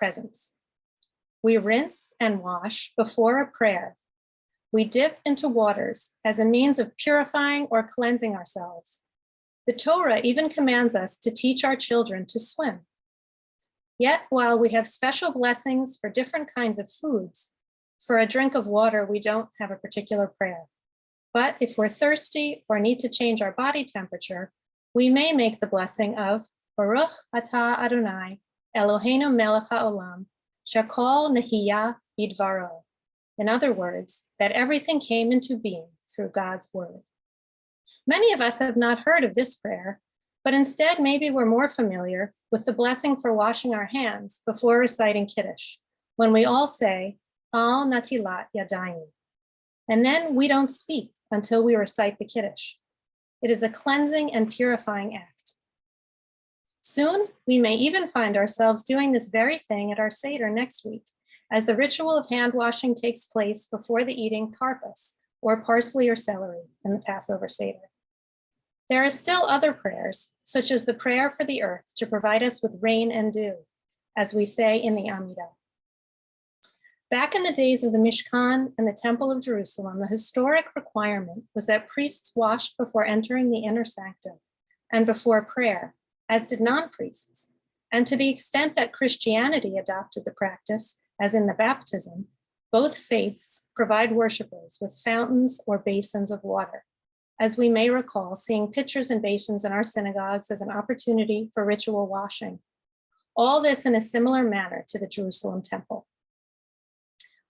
presence. We rinse and wash before a prayer. We dip into waters as a means of purifying or cleansing ourselves. The Torah even commands us to teach our children to swim. Yet, while we have special blessings for different kinds of foods, for a drink of water, we don't have a particular prayer. But if we're thirsty or need to change our body temperature, we may make the blessing of Baruch atah Adonai, Eloheinu melech haolam, shakol nehiyah bidvaro. In other words, that everything came into being through God's word. Many of us have not heard of this prayer, but instead maybe we're more familiar with the blessing for washing our hands before reciting Kiddush, when we all say, Al natilat yadayim. And then we don't speak until we recite the Kiddush. It is a cleansing and purifying act. Soon, we may even find ourselves doing this very thing at our Seder next week, as the ritual of hand washing takes place before the eating karpas, or parsley or celery, in the Passover Seder. There are still other prayers, such as the prayer for the earth to provide us with rain and dew, as we say in the Amidah. Back in the days of the Mishkan and the Temple of Jerusalem, the historic requirement was that priests washed before entering the inner sanctum and before prayer, as did non-priests. And to the extent that Christianity adopted the practice, as in the baptism, both faiths provide worshipers with fountains or basins of water, as we may recall seeing pitchers and basins in our synagogues as an opportunity for ritual washing. All this in a similar manner to the Jerusalem temple.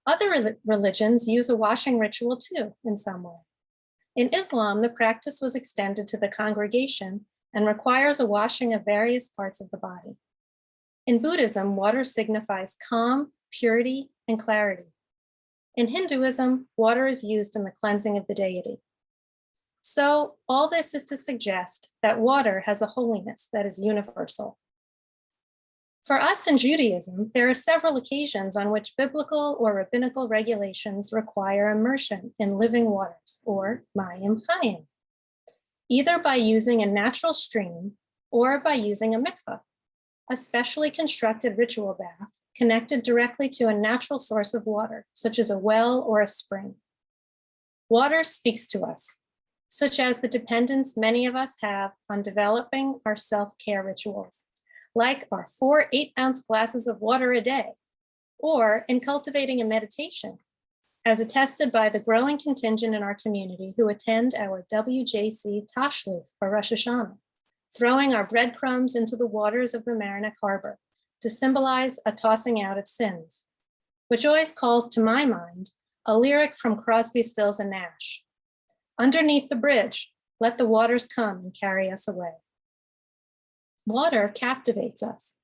Other religions use a washing ritual too, in some way. In Islam, the practice was extended to the congregation and requires a washing of various parts of the body. In Buddhism, water signifies calm, purity, and clarity. In Hinduism, water is used in the cleansing of the deity. So all this is to suggest that water has a holiness that is universal. For us in Judaism, there are several occasions on which biblical or rabbinical regulations require immersion in living waters, or Mayim Chaiyim, either by using a natural stream or by using a mikveh, a specially constructed ritual bath connected directly to a natural source of water, such as a well or a spring. Water speaks to us, such as the dependence many of us have on developing our self-care rituals, like our 4 8-ounce glasses of water a day, or in cultivating a meditation, as attested by the growing contingent in our community who attend our WJC Tashlich for Rosh Hashanah, throwing our breadcrumbs into the waters of the Mamaroneck Harbor to symbolize a tossing out of sins, which always calls to my mind a lyric from Crosby, Stills and Nash. Underneath the bridge, let the waters come and carry us away. Water captivates us.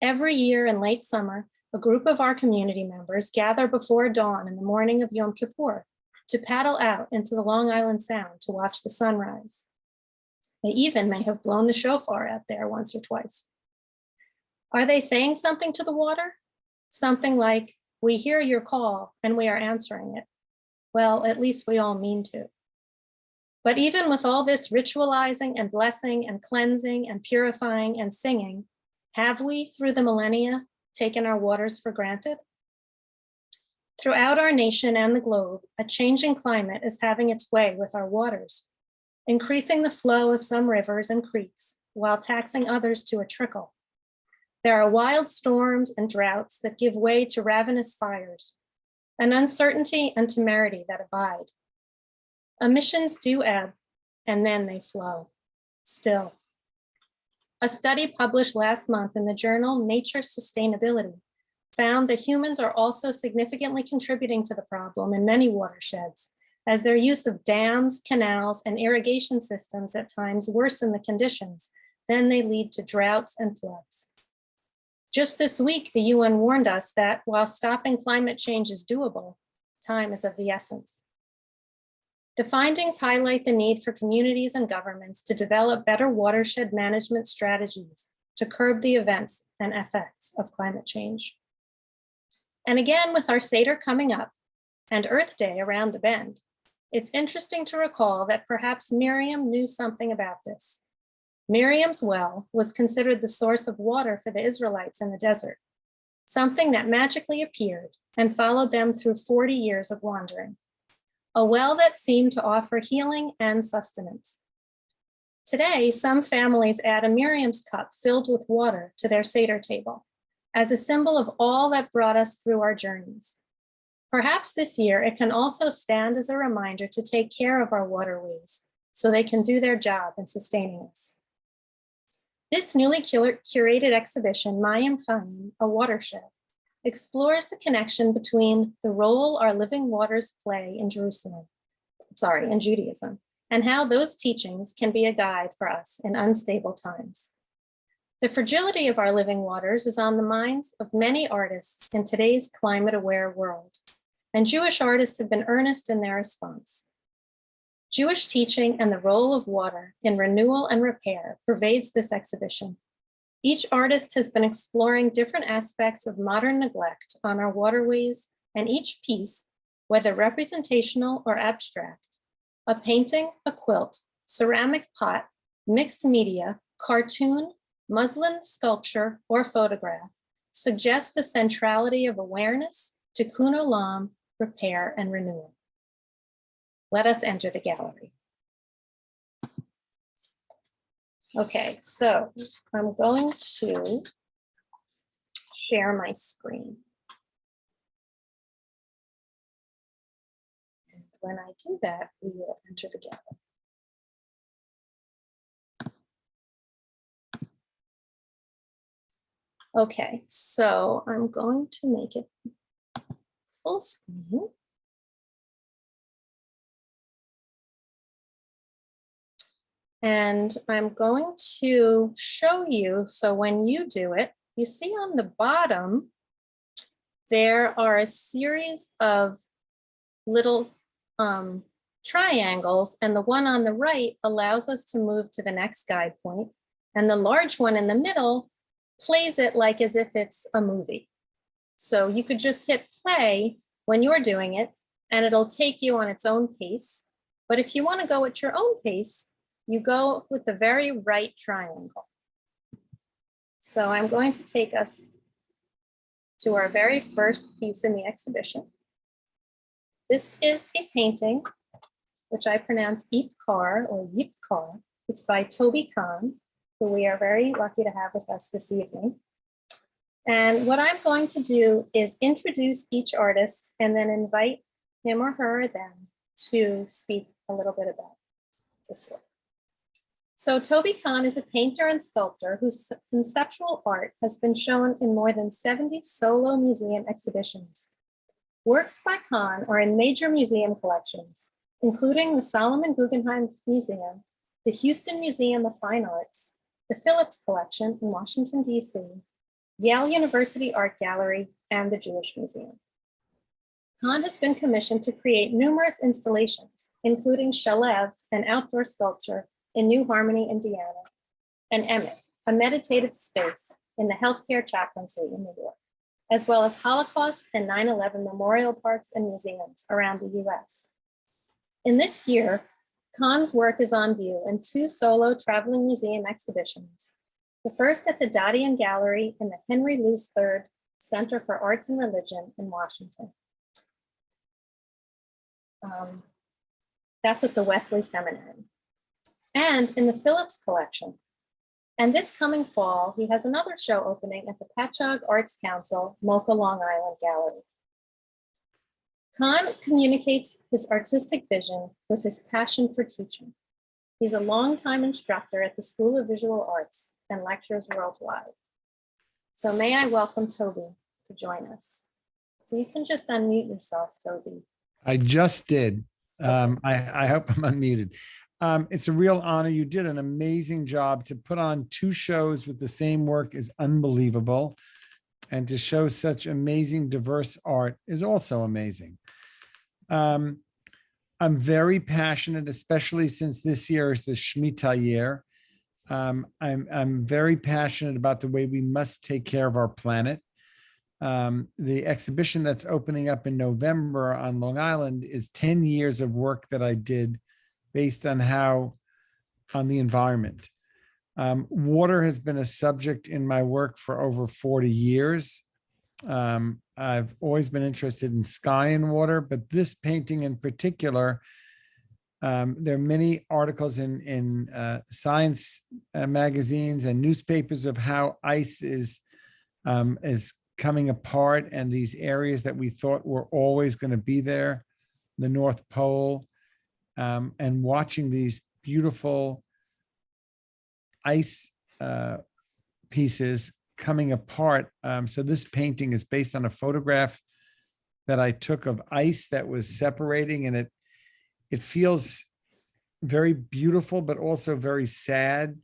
Every year in late summer, a group of our community members gather before dawn in the morning of Yom Kippur to paddle out into the Long Island Sound to watch the sunrise. They even may have blown the shofar out there once or twice. Are they saying something to the water? Something like, we hear your call and we are answering it. Well, at least we all mean to. But even with all this ritualizing and blessing and cleansing and purifying and singing, have we, through the millennia, taken our waters for granted? Throughout our nation and the globe, a changing climate is having its way with our waters, increasing the flow of some rivers and creeks while taxing others to a trickle. There are wild storms and droughts that give way to ravenous fires, an uncertainty and temerity that abide. Emissions do ebb, and then they flow, still. A study published last month in the journal Nature Sustainability found that humans are also significantly contributing to the problem in many watersheds, as their use of dams, canals, and irrigation systems at times worsen the conditions, then they lead to droughts and floods. Just this week, the UN warned us that while stopping climate change is doable, time is of the essence. The findings highlight the need for communities and governments to develop better watershed management strategies to curb the events and effects of climate change. And again, with our Seder coming up and Earth Day around the bend, it's interesting to recall that perhaps Miriam knew something about this. Miriam's well was considered the source of water for the Israelites in the desert. something that magically appeared and followed them through 40 years of wandering, a well that seemed to offer healing and sustenance. Today, some families add a Miriam's cup filled with water to their Seder table as a symbol of all that brought us through our journeys. Perhaps this year, it can also stand as a reminder to take care of our waterways so they can do their job in sustaining us. This newly curated exhibition, Mayim Chaiyim, a Watershed, explores the connection between the role our living waters play in Judaism, and how those teachings can be a guide for us in unstable times. The fragility of our living waters is on the minds of many artists in today's climate-aware world, and Jewish artists have been earnest in their response. Jewish teaching and the role of water in renewal and repair pervades this exhibition. Each artist has been exploring different aspects of modern neglect on our waterways, and each piece, whether representational or abstract, a painting, a quilt, ceramic pot, mixed media, cartoon, muslin, sculpture, or photograph, suggests the centrality of awareness, Tikkun Olam, repair, and renewal. Let us enter the gallery. Okay, so I'm going to share my screen. And when I do that, we will enter the gallery. Okay, so I'm going to make it full screen. And I'm going to show you, so when you do it, you see on the bottom, there are a series of little triangles, and the one on the right allows us to move to the next guide point, and the large one in the middle plays it like as if it's a movie. So you could just hit play when you're doing it, and it'll take you on its own pace. But if you want to go at your own pace, you go with the very right triangle. So I'm going to take us to our very first piece in the exhibition. This is a painting, which I pronounce Yipkar or Yipkar. It's by Toby Khan, who we are very lucky to have with us this evening. And what I'm going to do is introduce each artist and then invite him or her or them to speak a little bit about this work. So Toby Khan is a painter and sculptor whose conceptual art has been shown in more than 70 solo museum exhibitions. Works by Khan are in major museum collections, including the Solomon Guggenheim Museum, the Houston Museum of Fine Arts, the Phillips Collection in Washington, D.C., Yale University Art Gallery, and the Jewish Museum. Khan has been commissioned to create numerous installations, including Shalev, an outdoor sculpture in New Harmony, Indiana, and Emmett, a meditative space in the healthcare chaplaincy in New York, as well as Holocaust and 9/11 memorial parks and museums around the US. In this year, Khan's work is on view in 2 solo traveling museum exhibitions, the first at the Dadian Gallery in the Henry Luce III Center for Arts and Religion in Washington. That's at the Wesley Seminary. And in the Phillips Collection. And this coming fall, he has another show opening at the Patchogue Arts Council, Mocha Long Island Gallery. Khan communicates his artistic vision with his passion for teaching. He's a longtime instructor at the School of Visual Arts and lectures worldwide. So may I welcome Toby to join us. So you can just unmute yourself, Toby. I just did. I hope I'm unmuted. It's a real honor. You did an amazing job. To put on 2 shows with the same work is unbelievable. And to show such amazing, diverse art is also amazing. I'm very passionate, especially since this year is the Shemitah year. I'm very passionate about the way we must take care of our planet. The exhibition that's opening up in November on Long Island is 10 years of work that I did based on the environment. Water has been a subject in my work for over 40 years. I've always been interested in sky and water, but this painting in particular, there are many articles in science magazines and newspapers of how ice is coming apart, and these areas that we thought were always going to be there, the North Pole, and watching these beautiful ice pieces coming apart. So this painting is based on a photograph that I took of ice that was separating, and it feels very beautiful, but also very sad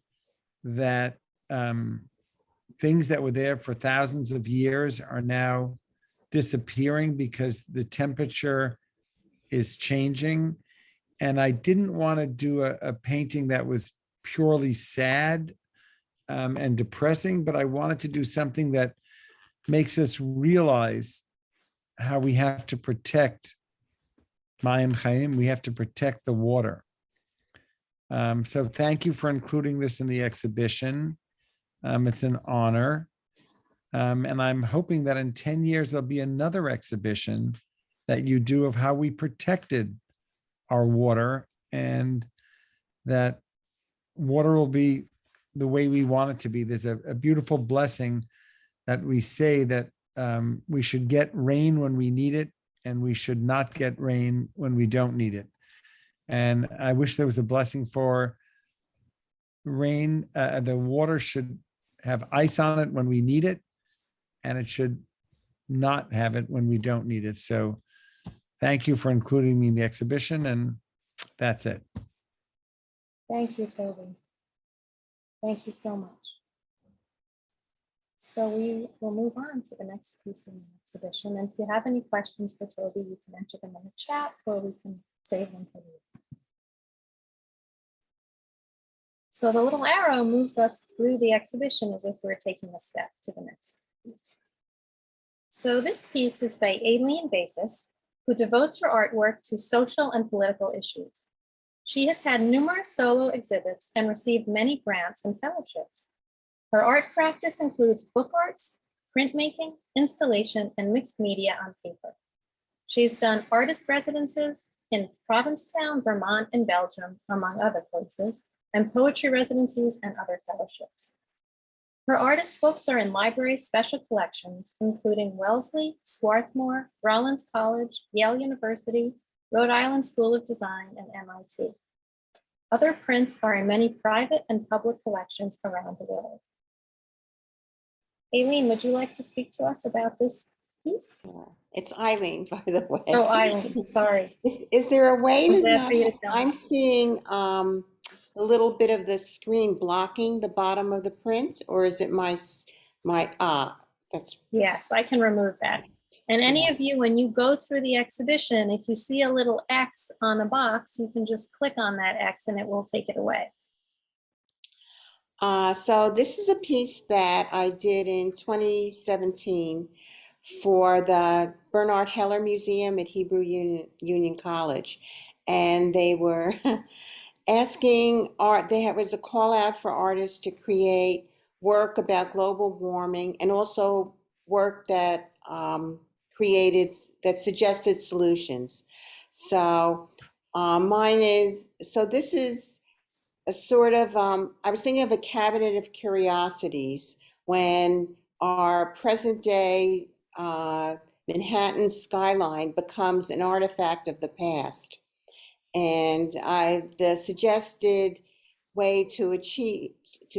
that things that were there for thousands of years are now disappearing because the temperature is changing. And I didn't want to do a painting that was purely sad and depressing, but I wanted to do something that makes us realize how we have to protect Mayim Chaiyim. We have to protect the water. So thank you for including this in the exhibition. It's an honor. And I'm hoping that in 10 years, there'll be another exhibition that you do of how we protected our water, and that water will be the way we want it to be. There's a beautiful blessing that we say that we should get rain when we need it, and we should not get rain when we don't need it. And I wish there was a blessing for rain. The water should have ice on it when we need it, and it should not have it when we don't need it. So thank you for including me in the exhibition, and that's it. Thank you, Toby. Thank you so much. So we will move on to the next piece in the exhibition. And if you have any questions for Toby, you can enter them in the chat, or we can save them for you. So the little arrow moves us through the exhibition as if we're taking a step to the next piece. So this piece is by Aileen Basis, who devotes her artwork to social and political issues. She has had numerous solo exhibits and received many grants and fellowships. Her art practice includes book arts, printmaking, installation, and mixed media on paper. She's done artist residences in Provincetown, Vermont, and Belgium, among other places, and poetry residencies and other fellowships. Her artist books are in library special collections, including Wellesley, Swarthmore, Rollins College, Yale University, Rhode Island School of Design, and MIT. Other prints are in many private and public collections around the world. Aileen, would you like to speak to us about this piece? It's Eileen, by the way. Oh, Eileen, sorry. Is there a way to glad not, for you to come. I'm seeing a little bit of the screen blocking the bottom of the print, or is it that's. Yes, I can remove that. And any of you, when you go through the exhibition, if you see a little X on a box, you can just click on that X and it will take it away. So this is a piece that I did in 2017 for the Bernard Heller Museum at Hebrew Union College. And they were asking there was a call out for artists to create work about global warming, and also work that suggested solutions. So this is a sort of, I was thinking of a cabinet of curiosities when our present day Manhattan skyline becomes an artifact of the past. And the suggested way to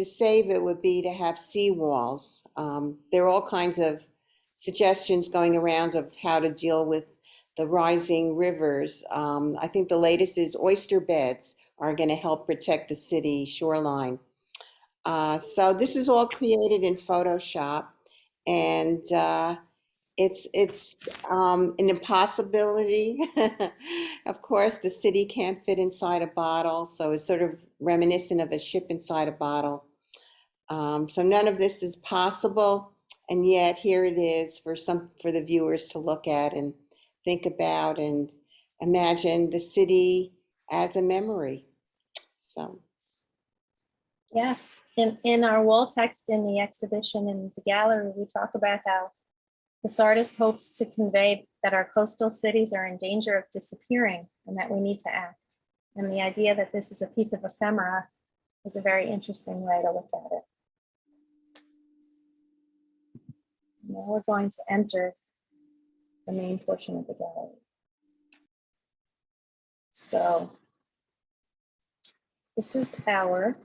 save it would be to have seawalls. There are all kinds of suggestions going around of how to deal with the rising rivers. I think the latest is oyster beds are going to help protect the city shoreline. So this is all created in Photoshop, and it's an impossibility. Of course, the city can't fit inside a bottle, so it's sort of reminiscent of a ship inside a bottle. So none of this is possible, and yet here it is for the viewers to look at and think about and imagine the city as a memory. So Yes, in our wall text in the exhibition in the gallery, we talk about how This artist hopes to convey that our coastal cities are in danger of disappearing and that we need to act. And the idea that this is a piece of ephemera is a very interesting way to look at it. Now we're going to enter the main portion of the gallery. So this is our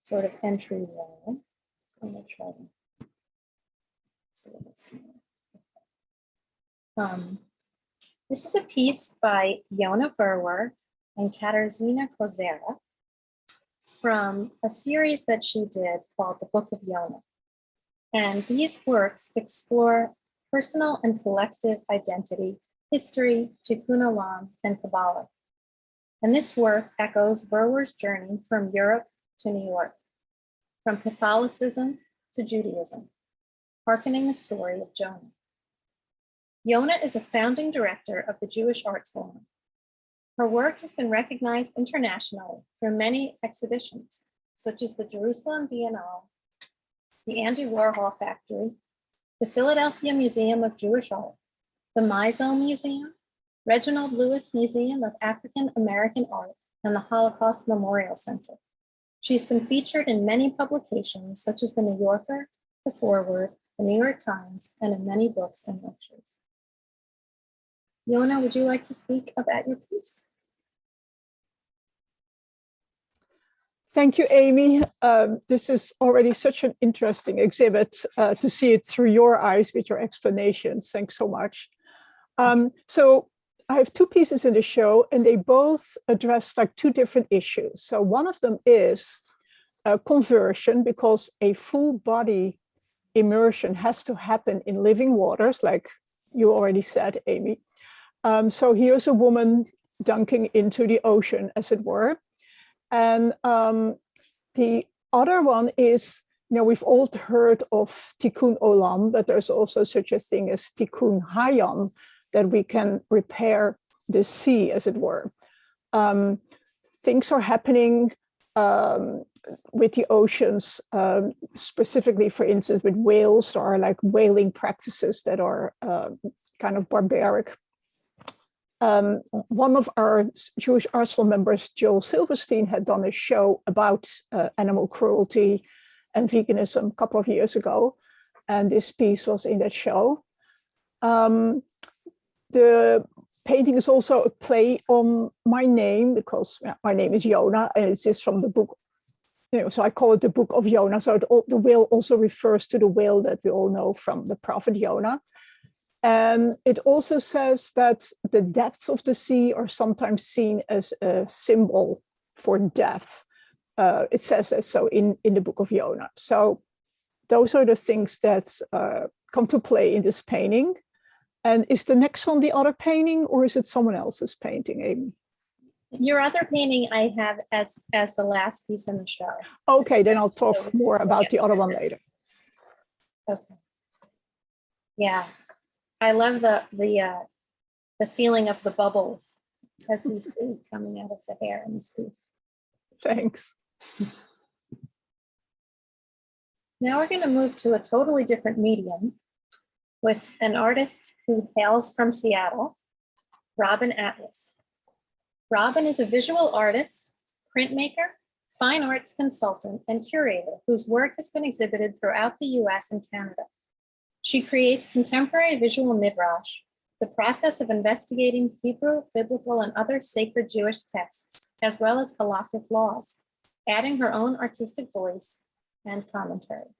sort of entryway. I'm going to try to see this more. This is a piece by Yona Verwer and Katarzyna Kozera from a series that she did called The Book of Yona. And these works explore personal and collective identity, history, Tikkun Olam, and Kabbalah. And this work echoes Verwer's journey from Europe to New York, from Catholicism to Judaism, hearkening the story of Jonah. Yona is a founding director of the Jewish Art Salon. Her work has been recognized internationally through many exhibitions, such as the Jerusalem Biennale, the Andy Warhol Factory, the Philadelphia Museum of Jewish Art, the Mizome Museum, Reginald Lewis Museum of African American Art, and the Holocaust Memorial Center. She's been featured in many publications, such as the New Yorker, the Forward, the New York Times, and in many books and lectures. Yona, would you like to speak about your piece? Thank you, Amy. This is already such an interesting exhibit to see it through your eyes with your explanations. Thanks so much. So I have two pieces in the show, and they both address like two different issues. So one of them is conversion, because a full body immersion has to happen in living waters, like you already said, Amy. So here's a woman dunking into the ocean, as it were. And the other one is, we've all heard of Tikkun Olam, but there's also such a thing as Tikkun Hayam, that we can repair the sea, as it were. Things are happening with the oceans, specifically, for instance, with whales, or like whaling practices that are kind of barbaric. One of our Jewish Art Salon members, Joel Silverstein, had done a show about animal cruelty and veganism a couple of years ago, and this piece was in that show. The painting is also a play on my name, because my name is Yona, and it's just from the book. So I call it the Book of Yona. So the whale also refers to the whale that we all know from the prophet Yona. And it also says that the depths of the sea are sometimes seen as a symbol for death. It says that so in the Book of Yona. So those are the things that come to play in this painting. And is the next one the other painting, or is it someone else's painting, Amy? Your other painting I have as the last piece in the show. Okay, then I'll talk more about the other one later. Okay. Yeah. I love the feeling of the bubbles as we see coming out of the hair in this piece. Thanks. Now we're going to move to a totally different medium with an artist who hails from Seattle, Rubin Atlas. Rubin is a visual artist, printmaker, fine arts consultant, and curator whose work has been exhibited throughout the US and Canada. She creates contemporary visual midrash, the process of investigating Hebrew, biblical, and other sacred Jewish texts, as well as halakhic laws, adding her own artistic voice and commentary.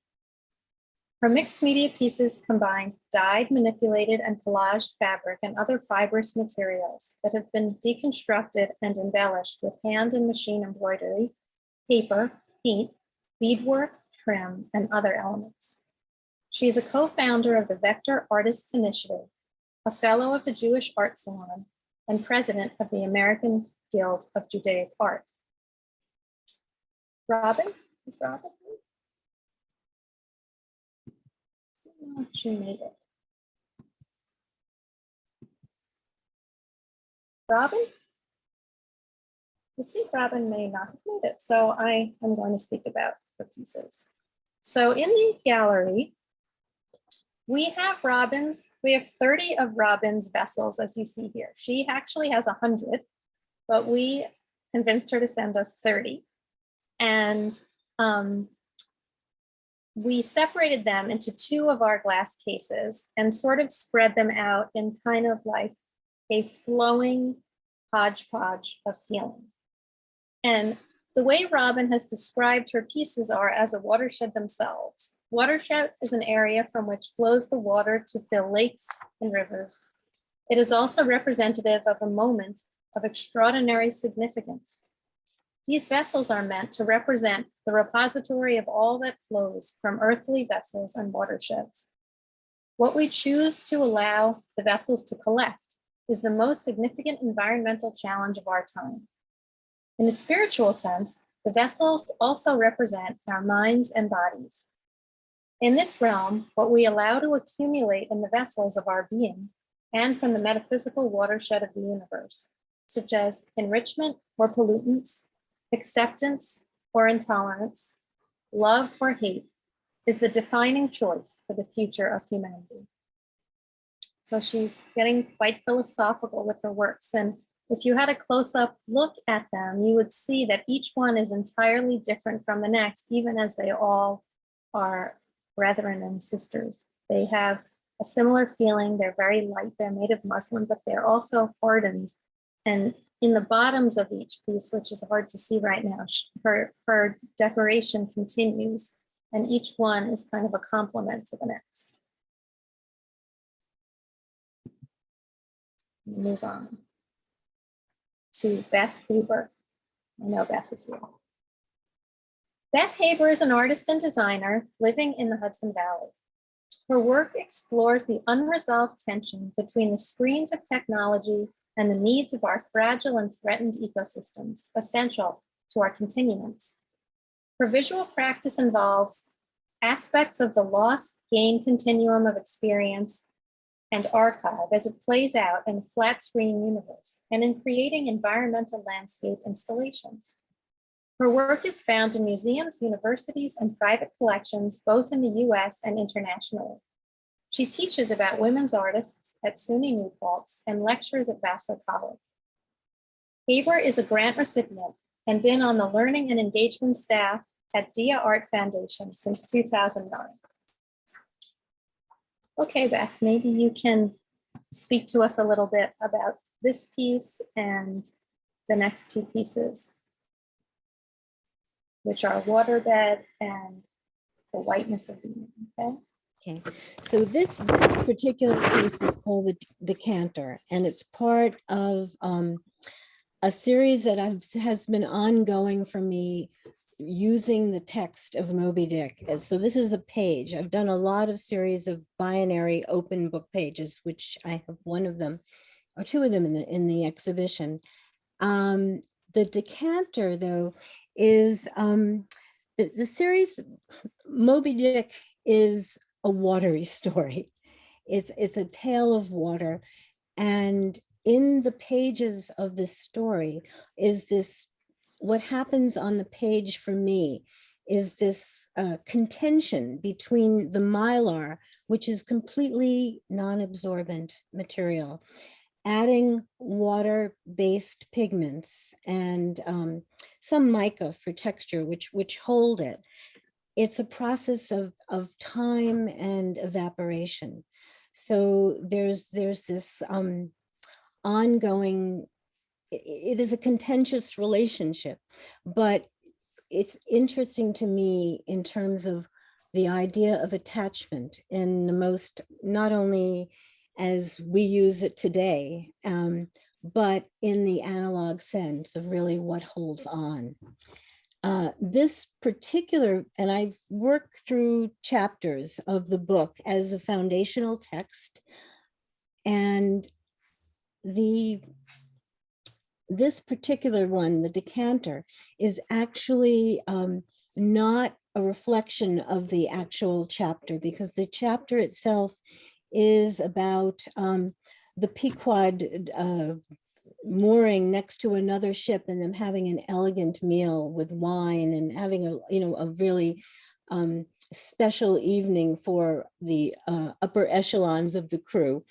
Her mixed media pieces combine dyed, manipulated, and collaged fabric and other fibrous materials that have been deconstructed and embellished with hand and machine embroidery, paper, paint, beadwork, trim, and other elements. She is a co-founder of the Vector Artists Initiative, a fellow of the Jewish Art Salon, and president of the American Guild of Judaic Art. Rubin? Is Rubin? Oh, she made it. Rubin? I think Rubin may not have made it, so I am going to speak about the pieces. So in the gallery, We have Robin's, we have 30 of Robin's vessels, as you see here. She actually has 100, but we convinced her to send us 30. And we separated them into 2 of our glass cases and sort of spread them out in kind of like a flowing hodgepodge of feeling. And the way Robin has described her pieces are as a watershed themselves. Watershed is an area from which flows the water to fill lakes and rivers. It is also representative of a moment of extraordinary significance. These vessels are meant to represent the repository of all that flows from earthly vessels and watersheds. What we choose to allow the vessels to collect is the most significant environmental challenge of our time. In a spiritual sense, the vessels also represent our minds and bodies. In this realm, what we allow to accumulate in the vessels of our being and from the metaphysical watershed of the universe, such as enrichment or pollutants, acceptance or intolerance, love or hate, is the defining choice for the future of humanity. So she's getting quite philosophical with her works. And if you had a close-up look at them, you would see that each one is entirely different from the next, even as they all are brethren and sisters. They have a similar feeling. They're very light. They're made of muslin, but they're also hardened. And in the bottoms of each piece, which is hard to see right now, her decoration continues, and each one is kind of a complement to the next. Move on to Beth Bieber. I know Beth is here. Beth Bieber is an artist and designer living in the Hudson Valley. Her work explores the unresolved tension between the screens of technology and the needs of our fragile and threatened ecosystems, essential to our continuance. Her visual practice involves aspects of the loss-gain continuum of experience and archive as it plays out in a flat screen universe and in creating environmental landscape installations. Her work is found in museums, universities, and private collections, both in the US and internationally. She teaches about women's artists at SUNY New Paltz and lectures at Vassar College. Bieber is a grant recipient and been on the learning and engagement staff at Dia Art Foundation since 2009. Okay, Beth, maybe you can speak to us a little bit about this piece and the next 2 pieces, which are Waterbed and the Whiteness of Being, okay? Okay, so this particular piece is called the Decanter, and it's part of a series that has been ongoing for me using the text of Moby Dick. So this is a page. I've done a lot of series of binary open book pages, which I have one of them or 2 of them in the exhibition. The Decanter, though, is the series Moby Dick is a watery story. It's a tale of water, and in the pages of this story is this, what happens on the page for me is this contention between the mylar, which is completely non-absorbent material, adding water-based pigments and some mica for texture, which hold it. It's a process of time and evaporation. So there's this ongoing, it is a contentious relationship, but it's interesting to me in terms of the idea of attachment in the most, not only as we use it today, but in the analog sense of really what holds on. This particular, and I've worked through chapters of the book as a foundational text, and this particular one, the Decanter, is actually not a reflection of the actual chapter, because the chapter itself is about the Pequod mooring next to another ship and them having an elegant meal with wine and having a really special evening for the upper echelons of the crew.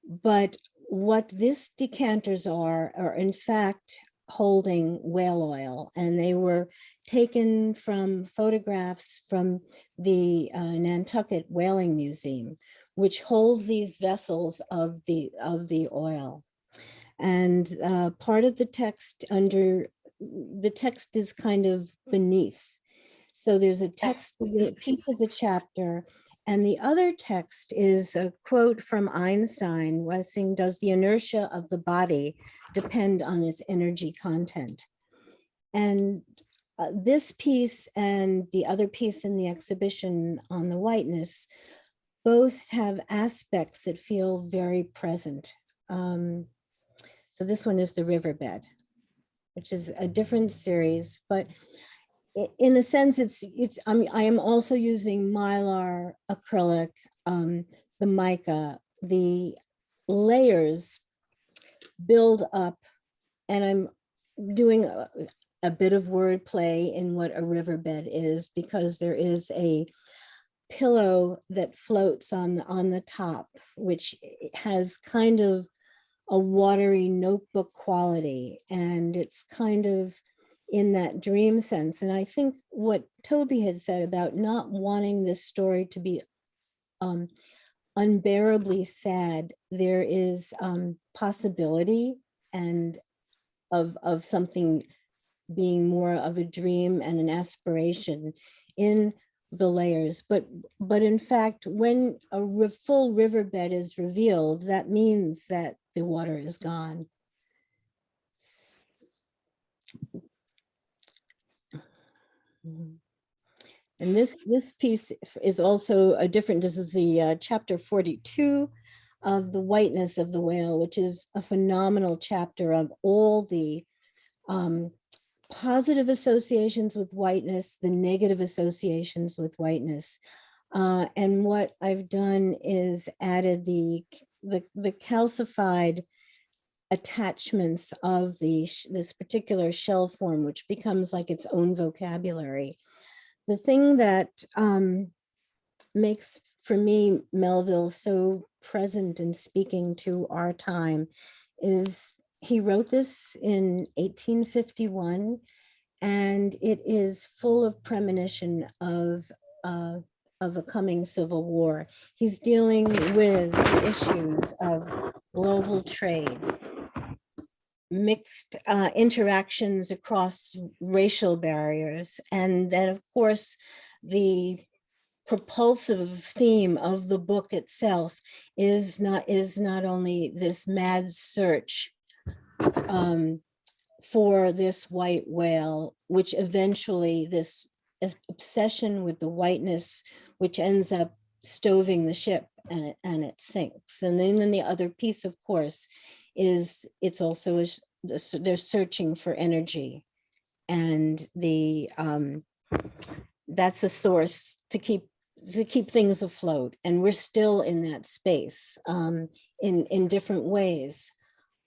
But what these decanters are in fact holding whale oil, and they were taken from photographs from the Nantucket Whaling Museum, which holds these vessels of the oil. And part of the text is kind of beneath. So there's a text, a piece of the chapter, and the other text is a quote from Einstein, saying, "Does the inertia of the body depend on its energy content?" And this piece and the other piece in the exhibition on the whiteness both have aspects that feel very present. So this one is the Riverbed, which is a different series, but in a sense, I am also using Mylar, acrylic, the mica, the layers build up, and I'm doing a bit of wordplay in what a riverbed is, because there is a pillow that floats on the top, which has kind of a watery notebook quality, and it's kind of in that dream sense. And I think what Toby had said about not wanting this story to be unbearably sad, there is possibility and of something being more of a dream and an aspiration in the layers. But in fact, when a full riverbed is revealed, that means that the water is gone. And this piece is also a different, this is the chapter 42 of the whiteness of the whale, which is a phenomenal chapter of all the positive associations with whiteness, the negative associations with whiteness. And what I've done is added the calcified attachments of this particular shell form, which becomes like its own vocabulary. The thing that makes, for me, Melville so present and speaking to our time is he wrote this in 1851, and it is full of premonition of a coming civil war. He's dealing with the issues of global trade, mixed interactions across racial barriers, and then, of course, the propulsive theme of the book itself is not only this mad search for this white whale, which eventually this obsession with the whiteness, which ends up stoving the ship and it sinks. And then the other piece, of course, is it's also they're searching for energy, and that's a source to keep things afloat. And we're still in that space in different ways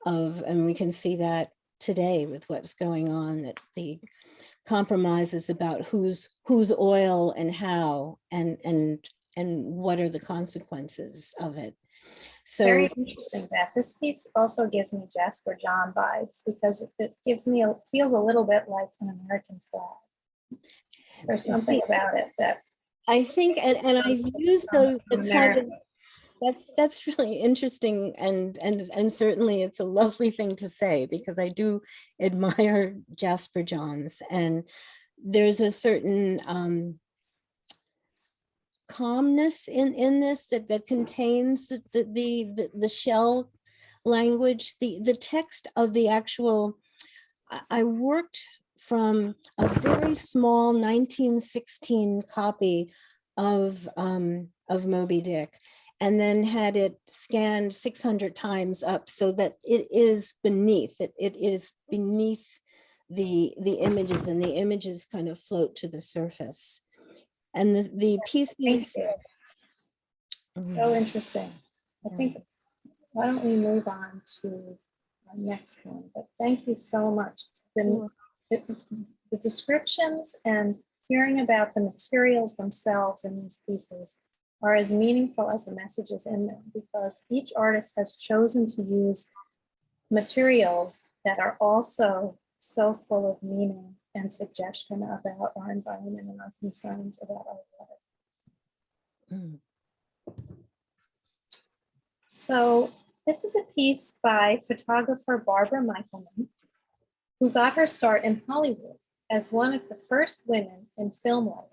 and we can see that today with what's going on, that the compromises about whose oil and how and what are the consequences of it. So very interesting, Beth. This piece also gives me Jasper John vibes, because it gives me feels a little bit like an American flag. There's something about it that I think, and I've used the kind of, that's really interesting, and certainly it's a lovely thing to say, because I do admire Jasper Johns, and there's a certain calmness in this that contains the shell language, the text of the actual. I worked from a very small 1916 copy of Moby Dick, and then had it scanned 600 times up so that it is beneath the images, and the images kind of float to the surface. And the pieces. So interesting. I think, why don't we move on to our next one? But thank you so much. It's been the descriptions and Hearing about the materials themselves in these pieces are as meaningful as the messages in them, because each artist has chosen to use materials that are also so full of meaning and suggestion about our environment and our concerns about our water. So this is a piece by photographer Barbara Michelman, who got her start in Hollywood as one of the first women in film writing.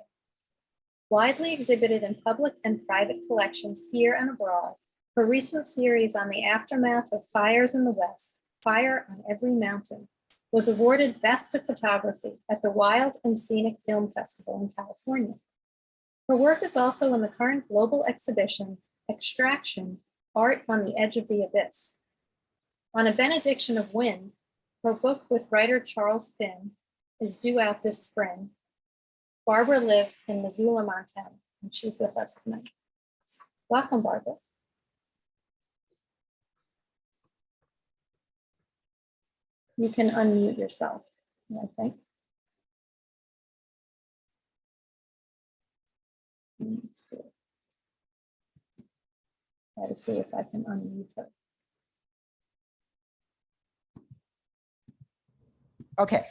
Widely exhibited in public and private collections here and abroad, her recent series on the aftermath of fires in the West, Fire on Every Mountain, was awarded Best of Photography at the Wild and Scenic Film Festival in California. Her work is also in the current global exhibition, Extraction, Art on the Edge of the Abyss. On a benediction of wind, her book with writer Charles Finn is due out this spring. Barbara lives in Missoula, Montana, and she's with us tonight. Welcome, Barbara. You can unmute yourself, I think. Let me see. Try to see if I can unmute her. Okay,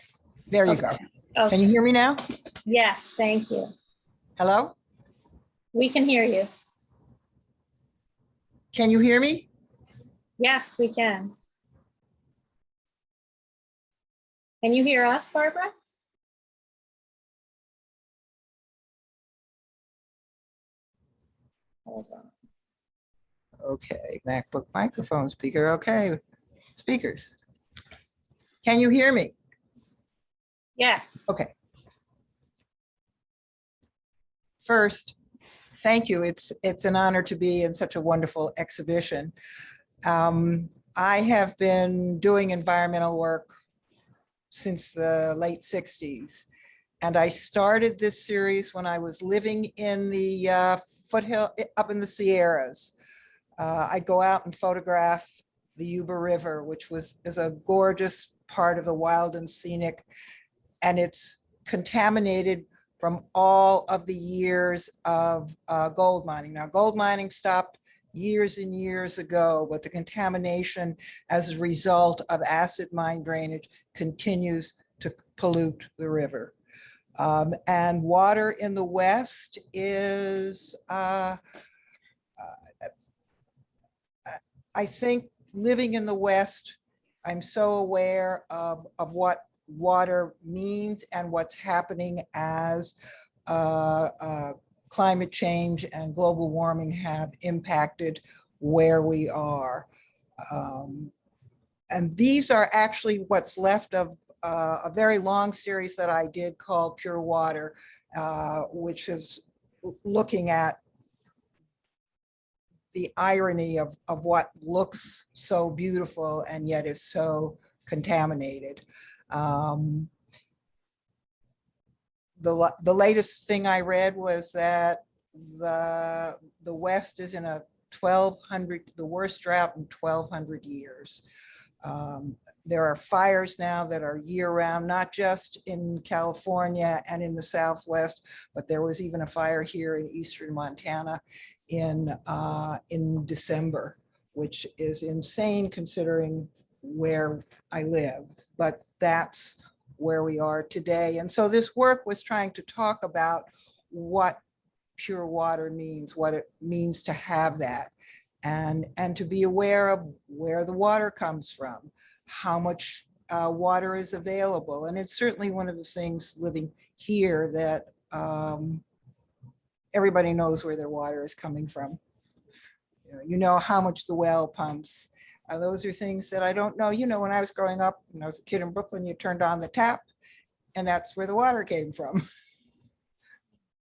there you go. Okay. Can you hear me now? Yes, thank you. Hello? We can hear you. Can you hear me? Yes, we can. Can you hear us, Barbara? Hold on. Okay, MacBook microphone speaker, okay. Speakers. Can you hear me? Yes. Okay. First, thank you. It's an honor to be in such a wonderful exhibition. I have been doing environmental work since the late 60s. And I started this series when I was living in the foothill up in the Sierras. I'd go out and photograph the Yuba River, which is a gorgeous part of the wild and scenic, and it's contaminated from all of the years of gold mining. Now, gold mining stopped years and years ago, but the contamination as a result of acid mine drainage continues to pollute the river. And water in the West is, I think living in the West, I'm so aware of what water means and what's happening as climate change and global warming have impacted where we are. And these are actually what's left of a very long series that I did called Pure Water, which is looking at the irony of what looks so beautiful and yet is so contaminated. The latest thing I read was that the West is in a the worst drought in 1,200 years. There are fires now that are year-round, not just in California and in the Southwest, but there was even a fire here in eastern Montana in December, which is insane considering where I live, but that's where we are today. And so this work was trying to talk about what pure water means, what it means to have that, and to be aware of where the water comes from, how much water is available. And it's certainly one of the things living here that everybody knows where their water is coming from. You know how much the well pumps. Those are things that I don't know. You know, when I was growing up, when I was a kid in Brooklyn, you turned on the tap and that's where the water came from.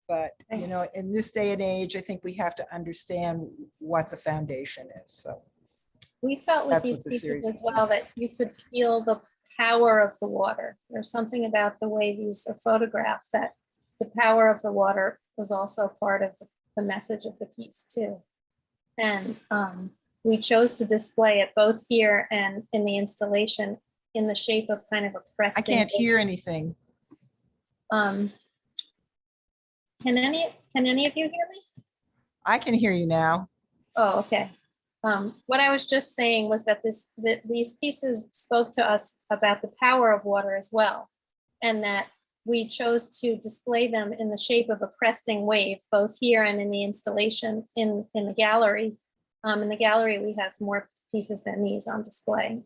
But, you know, in this day and age, I think we have to understand what the foundation is. So we felt with that's these what the pieces series as is well that you could feel the power of the water. There's something about the way these are photographed that the power of the water was also part of the message of the piece too. And we chose to display it both here and in the installation in the shape of kind of a I cresting. can't hear anything. Can any of you hear me? I can hear you now. Oh, okay. What I was just saying was that these pieces spoke to us about the power of water as well, and that we chose to display them in the shape of a cresting wave, both here and in the installation in the gallery. In the gallery, we have more pieces than these on display.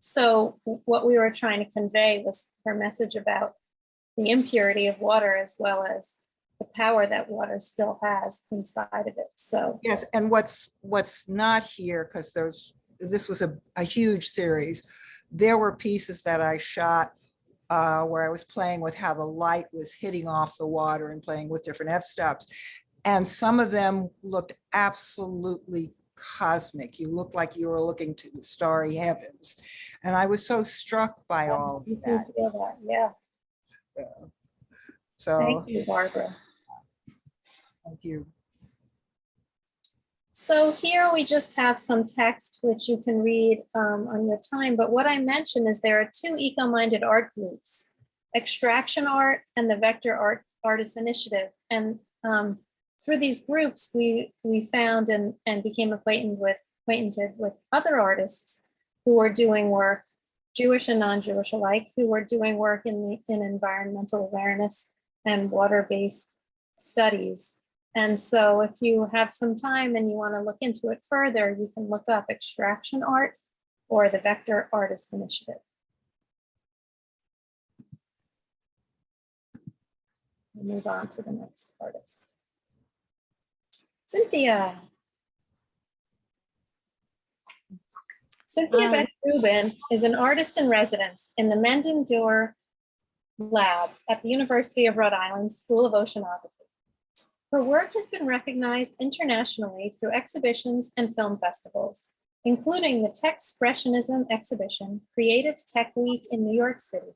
So what we were trying to convey was her message about the impurity of water, as well as the power that water still has inside of it. So Yes, and what's not here, because this was a huge series. There were pieces that I shot where I was playing with how the light was hitting off the water and playing with different f-stops. And some of them looked absolutely cosmic. You looked like you were looking to the starry heavens. And I was so struck by all of you can that. feel that, yeah. So Thank you, Barbara. thank you. So here we just have some text which you can read on your time. But what I mentioned is there are two eco-minded art groups, Extraction Art and the Vector Artist Initiative. And through these groups, we found and became acquainted with other artists who are doing work, Jewish and non-Jewish alike, who are doing work in environmental awareness and water-based studies. And so if you have some time and you want to look into it further, you can look up Extraction Art or the Vector Artist Initiative. We'll move on to the next artist. Cynthia. Cynthia Beth Rubin is an artist in residence in the Mendendorf Lab at the University of Rhode Island School of Oceanography. Her work has been recognized internationally through exhibitions and film festivals, including the Techspressionism exhibition, Creative Tech Week in New York City,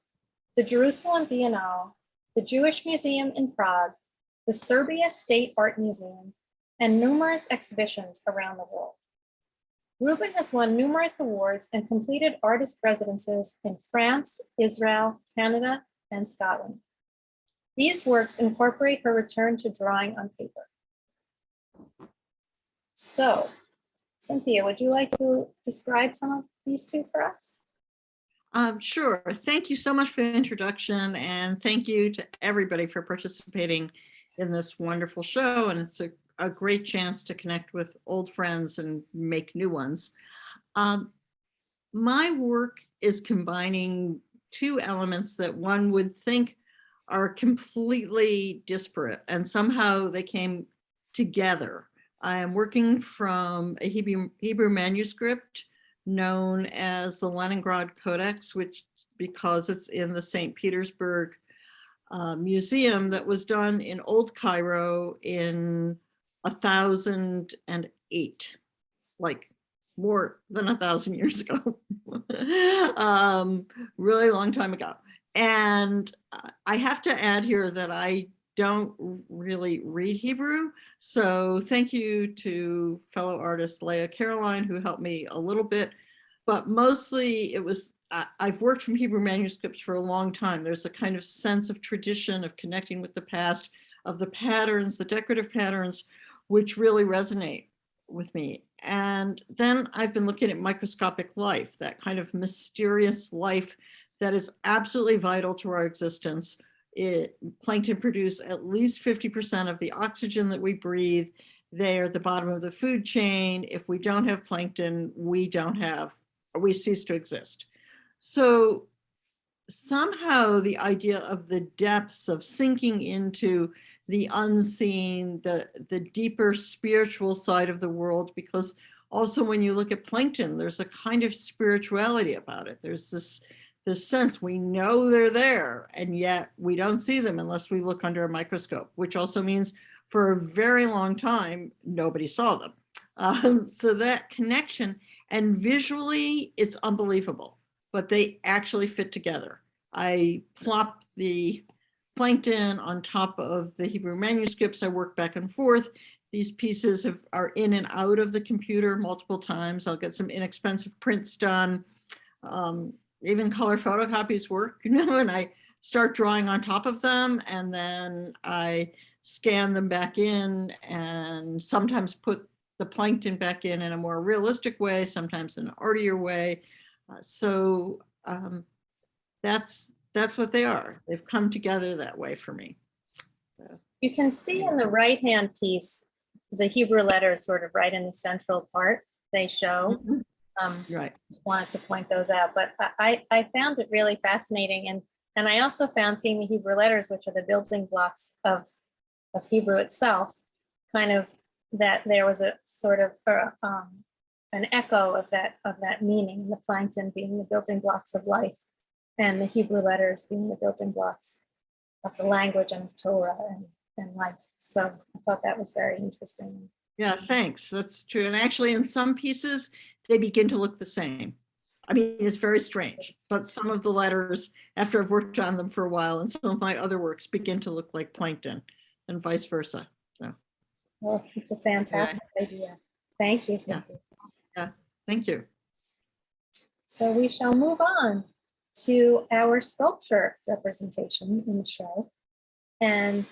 the Jerusalem Biennale, the Jewish Museum in Prague, the Serbia State Art Museum, and numerous exhibitions around the world. Rubin has won numerous awards and completed artist residences in France, Israel, Canada, and Scotland. These works incorporate her return to drawing on paper. So, Cynthia, would you like to describe some of these two for us? Sure. Thank you so much for the introduction, and thank you to everybody for participating in this wonderful show. And it's a great chance to connect with old friends and make new ones. My work is combining two elements that one would think are completely disparate, and somehow they came together. I am working from a Hebrew manuscript known as the Leningrad Codex, which, because it's in the St. Petersburg Museum, that was done in Old Cairo in 1008, like more than 1,000 years ago, really long time ago. And I have to add here that I don't really read Hebrew. So thank you to fellow artist Leah Caroline, who helped me a little bit, but mostly it was, I've worked from Hebrew manuscripts for a long time. There's a kind of sense of tradition of connecting with the past, of the patterns, the decorative patterns, which really resonate with me. And then I've been looking at microscopic life, that kind of mysterious life that is absolutely vital to our existence. Plankton produce at least 50% of the oxygen that we breathe. They are at the bottom of the food chain. If we don't have plankton, we cease to exist. So somehow the idea of the depths of sinking into the unseen, the deeper spiritual side of the world, because also when you look at plankton, there's a kind of spirituality about it. There's this sense we know they're there, and yet we don't see them unless we look under a microscope, which also means for a very long time, nobody saw them. So that connection, and visually it's unbelievable, but they actually fit together. I plopped the plankton on top of the Hebrew manuscripts. I work back and forth. These pieces are in and out of the computer multiple times. I'll get some inexpensive prints done. Even color photocopies work, and I start drawing on top of them, and then I scan them back in and sometimes put the plankton back in a more realistic way, sometimes in an artier way. So that's what they are. They've come together that way for me. So, You can see in the right-hand piece, the Hebrew letters sort of right in the central part they show. right. Wanted to point those out, but I found it really fascinating. And I also found seeing the Hebrew letters, which are the building blocks of Hebrew itself, kind of that there was a sort of an echo of that meaning, the plankton being the building blocks of life and the Hebrew letters being the building blocks of the language and Torah and life. So I thought that was very interesting. Yeah, thanks. That's true. And actually in some pieces, they begin to look the same. I mean, it's very strange, but some of the letters, after I've worked on them for a while, and some of my other works begin to look like plankton and vice versa. So, well, it's a fantastic idea. Thank you, Cynthia. Yeah, thank you. So we shall move on to our sculpture representation in the show. And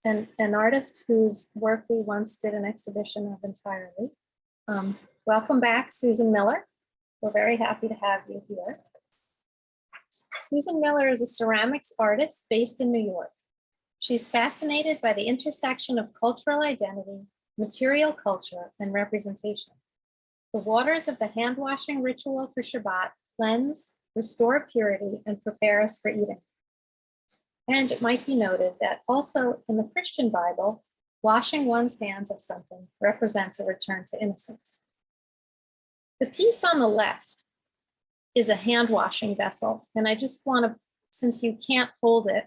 an artist whose work we once did an exhibition of entirely. Welcome back, Susan Miller. We're very happy to have you here. Susan Miller is a ceramics artist based in New York. She's fascinated by the intersection of cultural identity, material culture, and representation. The waters of the hand-washing ritual for Shabbat cleanse, restore purity, and prepare us for eating. And it might be noted that also in the Christian Bible, washing one's hands of something represents a return to innocence. The piece on the left is a hand washing vessel. And I just want to, since you can't hold it,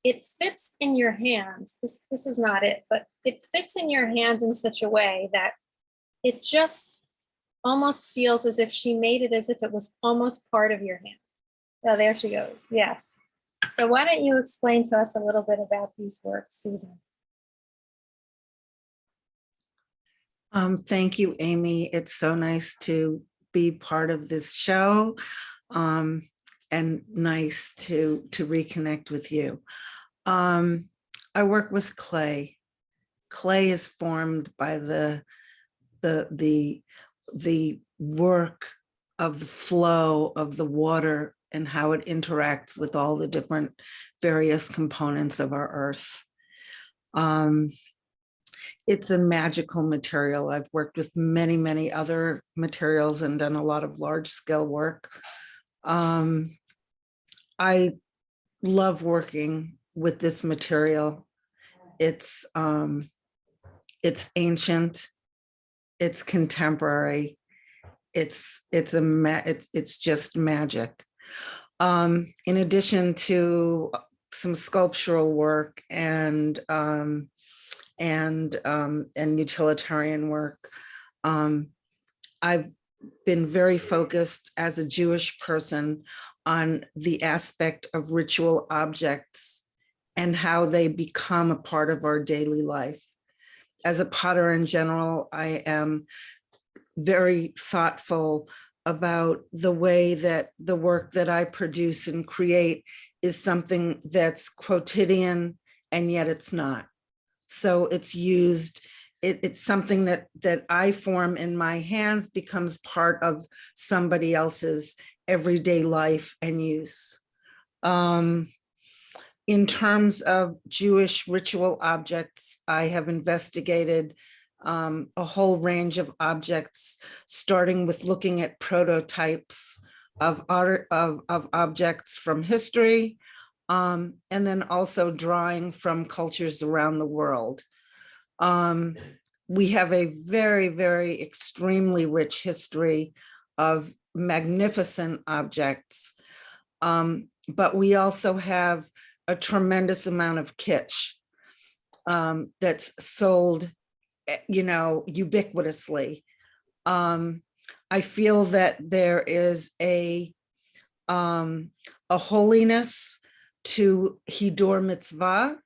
it fits in your hands. This is not it, but it fits in your hands in such a way that it just almost feels as if she made it as if it was almost part of your hand. Oh, there she goes. Yes. So why don't you explain to us a little bit about these works, Susan? Thank you, Amy. It's so nice to be part of this show, and nice to reconnect with you. I work with clay. Clay is formed by the work of the flow of the water and how it interacts with all the different various components of our earth. It's a magical material. I've worked with many, many other materials and done a lot of large scale work. I love working with this material. It's ancient, it's contemporary, it's just magic. In addition to some sculptural work and utilitarian work, I've been very focused as a Jewish person on the aspect of ritual objects and how they become a part of our daily life. As a potter in general, I am very thoughtful about the way that the work that I produce and create is something that's quotidian, and yet it's not. So it's used, it's something that I form in my hands becomes part of somebody else's everyday life and use. In terms of Jewish ritual objects, I have investigated a whole range of objects, starting with looking at prototypes of objects from history, and then also drawing from cultures around the world. We have a very, very extremely rich history of magnificent objects, but we also have a tremendous amount of kitsch that's sold, ubiquitously. I feel that there is a holiness to Hidur Mitzvah,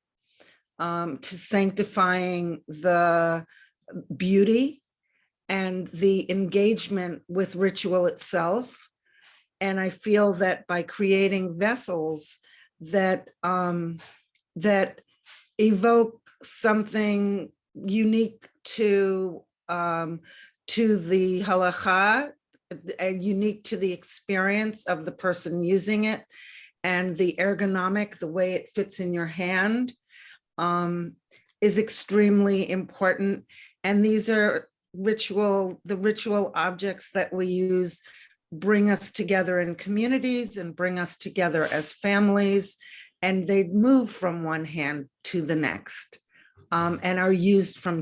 to sanctifying the beauty and the engagement with ritual itself. And I feel that by creating vessels that evoke something unique to the halacha, and unique to the experience of the person using it, and the ergonomic, the way it fits in your hand, is extremely important. And these are the ritual objects that we use bring us together in communities and bring us together as families, and they move from one hand to the next, and are used from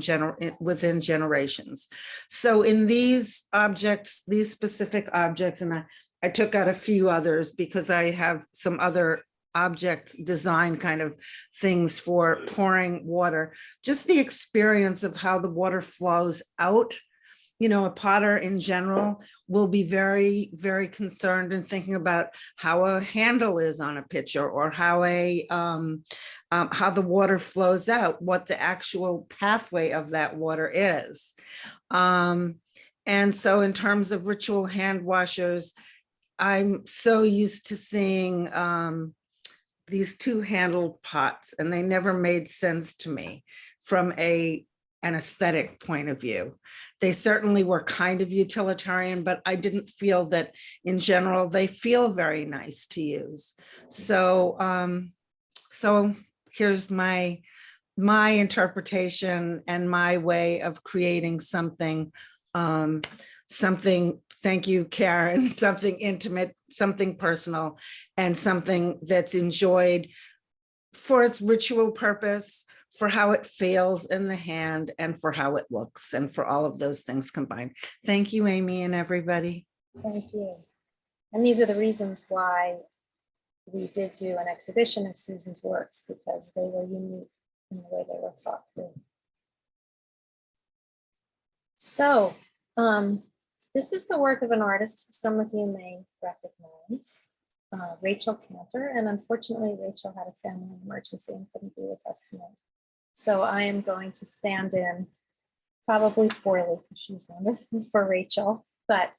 within generations. So in these objects, these specific objects, and I took out a few others because I have some other objects, design kind of things for pouring water, just the experience of how the water flows out. You know, a potter in general will be very, very concerned in thinking about how a handle is on a pitcher, or how how the water flows out, what the actual pathway of that water is. And so in terms of ritual hand washers, I'm so used to seeing these two-handled pots, and they never made sense to me from an aesthetic point of view. They certainly were kind of utilitarian, but I didn't feel that in general they feel very nice to use. So so here's my interpretation and my way of creating something, thank you, Karen, something intimate, something personal, and something that's enjoyed for its ritual purpose, for how it feels in the hand, and for how it looks, and for all of those things combined. Thank you, Amy, and everybody. Thank you. And these are the reasons why we did do an exhibition of Susan's works, because they were unique in the way they were thought through. So this is the work of an artist some of you may recognize, Rachel Cantor, and unfortunately Rachel had a family emergency and couldn't be with us tonight. So I am going to stand in, probably poorly because she's wonderful, for Rachel, but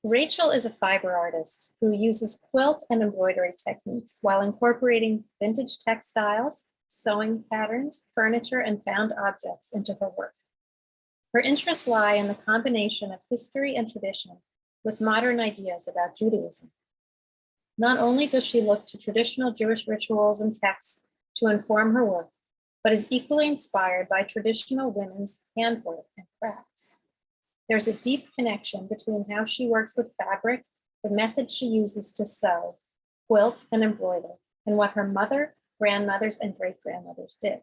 Rachel is a fiber artist who uses quilt and embroidery techniques while incorporating vintage textiles, sewing patterns, furniture, and found objects into her work. Her interests lie in the combination of history and tradition with modern ideas about Judaism. Not only does she look to traditional Jewish rituals and texts to inform her work, but is equally inspired by traditional women's handwork and crafts. There's a deep connection between how she works with fabric, the methods she uses to sew, quilt, and embroider, and what her mother, grandmothers, and great-grandmothers did.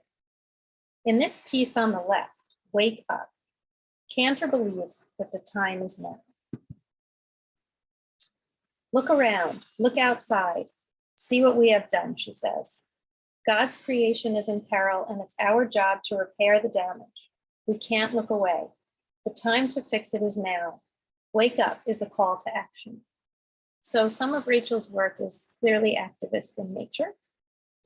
In this piece on the left, Wake Up, Cantor believes that the time is now. Look around, look outside, see what we have done, she says. God's creation is in peril, and it's our job to repair the damage. We can't look away. The time to fix it is now. Wake up is a call to action. So some of Rachel's work is clearly activist in nature.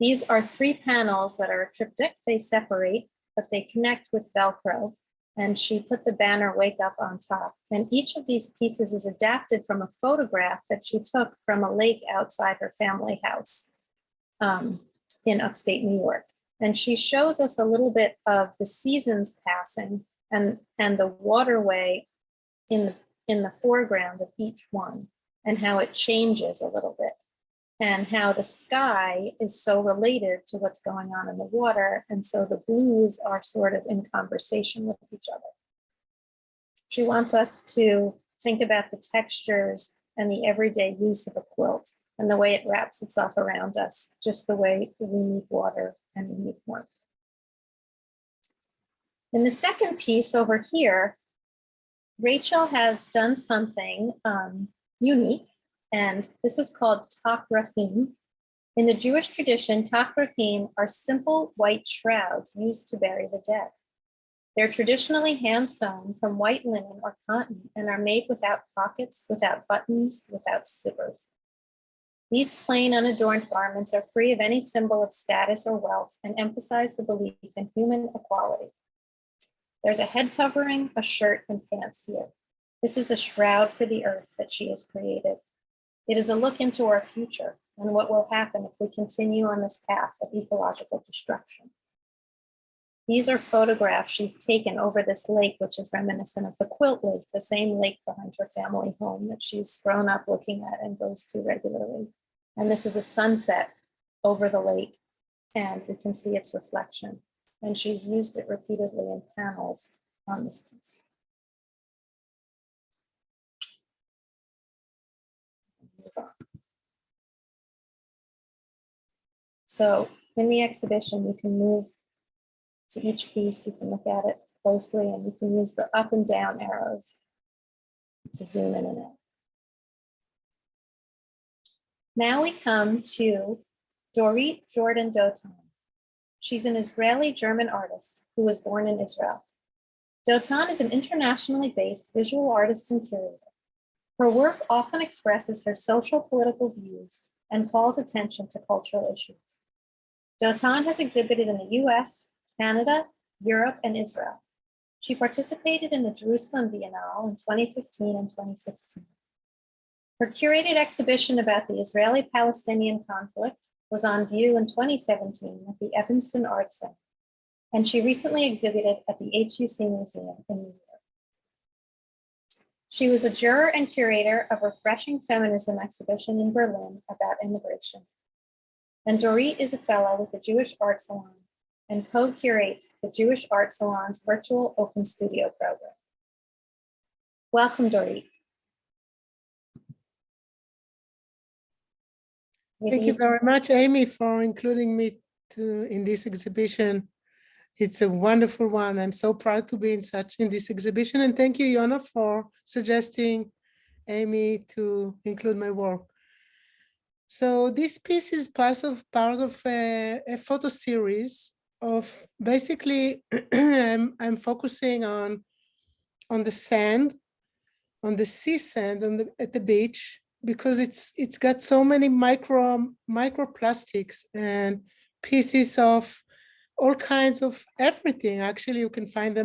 These are 3 panels that are a triptych. They separate, but they connect with Velcro. And she put the banner Wake Up on top. And each of these pieces is adapted from a photograph that she took from a lake outside her family house in upstate New York. And she shows us a little bit of the seasons passing and the waterway in the foreground of each one, and how it changes a little bit, and how the sky is so related to what's going on in the water. And so the blues are sort of in conversation with each other. She wants us to think about the textures and the everyday use of a quilt and the way it wraps itself around us, just the way we need water and we need warmth. In the second piece over here, Rachel has done something unique, and this is called takrachim. In the Jewish tradition, takrachim are simple white shrouds used to bury the dead. They're traditionally hand-sewn from white linen or cotton and are made without pockets, without buttons, without zippers. These plain, unadorned garments are free of any symbol of status or wealth and emphasize the belief in human equality. There's a head covering, a shirt, and pants here. This is a shroud for the earth that she has created. It is a look into our future and what will happen if we continue on this path of ecological destruction. These are photographs she's taken over this lake, which is reminiscent of the Quilt Lake, the same lake behind her family home that she's grown up looking at and goes to regularly. And this is a sunset over the lake, and we can see its reflection. And she's used it repeatedly in panels on this piece. So in the exhibition, you can move to each piece, you can look at it closely, and you can use the up and down arrows to zoom in and out. Now we come to Dorit Jordan Dotan. She's an Israeli-German artist who was born in Israel. Dotan is an internationally based visual artist and curator. Her work often expresses her social political views and calls attention to cultural issues. Dotan has exhibited in the US, Canada, Europe, and Israel. She participated in the Jerusalem Biennale in 2015 and 2016. Her curated exhibition about the Israeli-Palestinian conflict was on view in 2017 at the Evanston Art Center, and she recently exhibited at the HUC Museum in New York. She was a juror and curator of Refreshing Feminism exhibition in Berlin about immigration. And Dorit is a fellow with the Jewish Art Salon and co-curates the Jewish Art Salon's virtual open studio program. Welcome, Dorit. Thank you very much, Amy, for including me in this exhibition. It's a wonderful one. I'm so proud to be in this exhibition. And thank you, Yona, for suggesting Amy to include my work. So this piece is part of a photo series of basically I'm focusing on the sand, on the sea sand at the beach, because it's got so many microplastics and pieces of all kinds of everything. Actually, you can find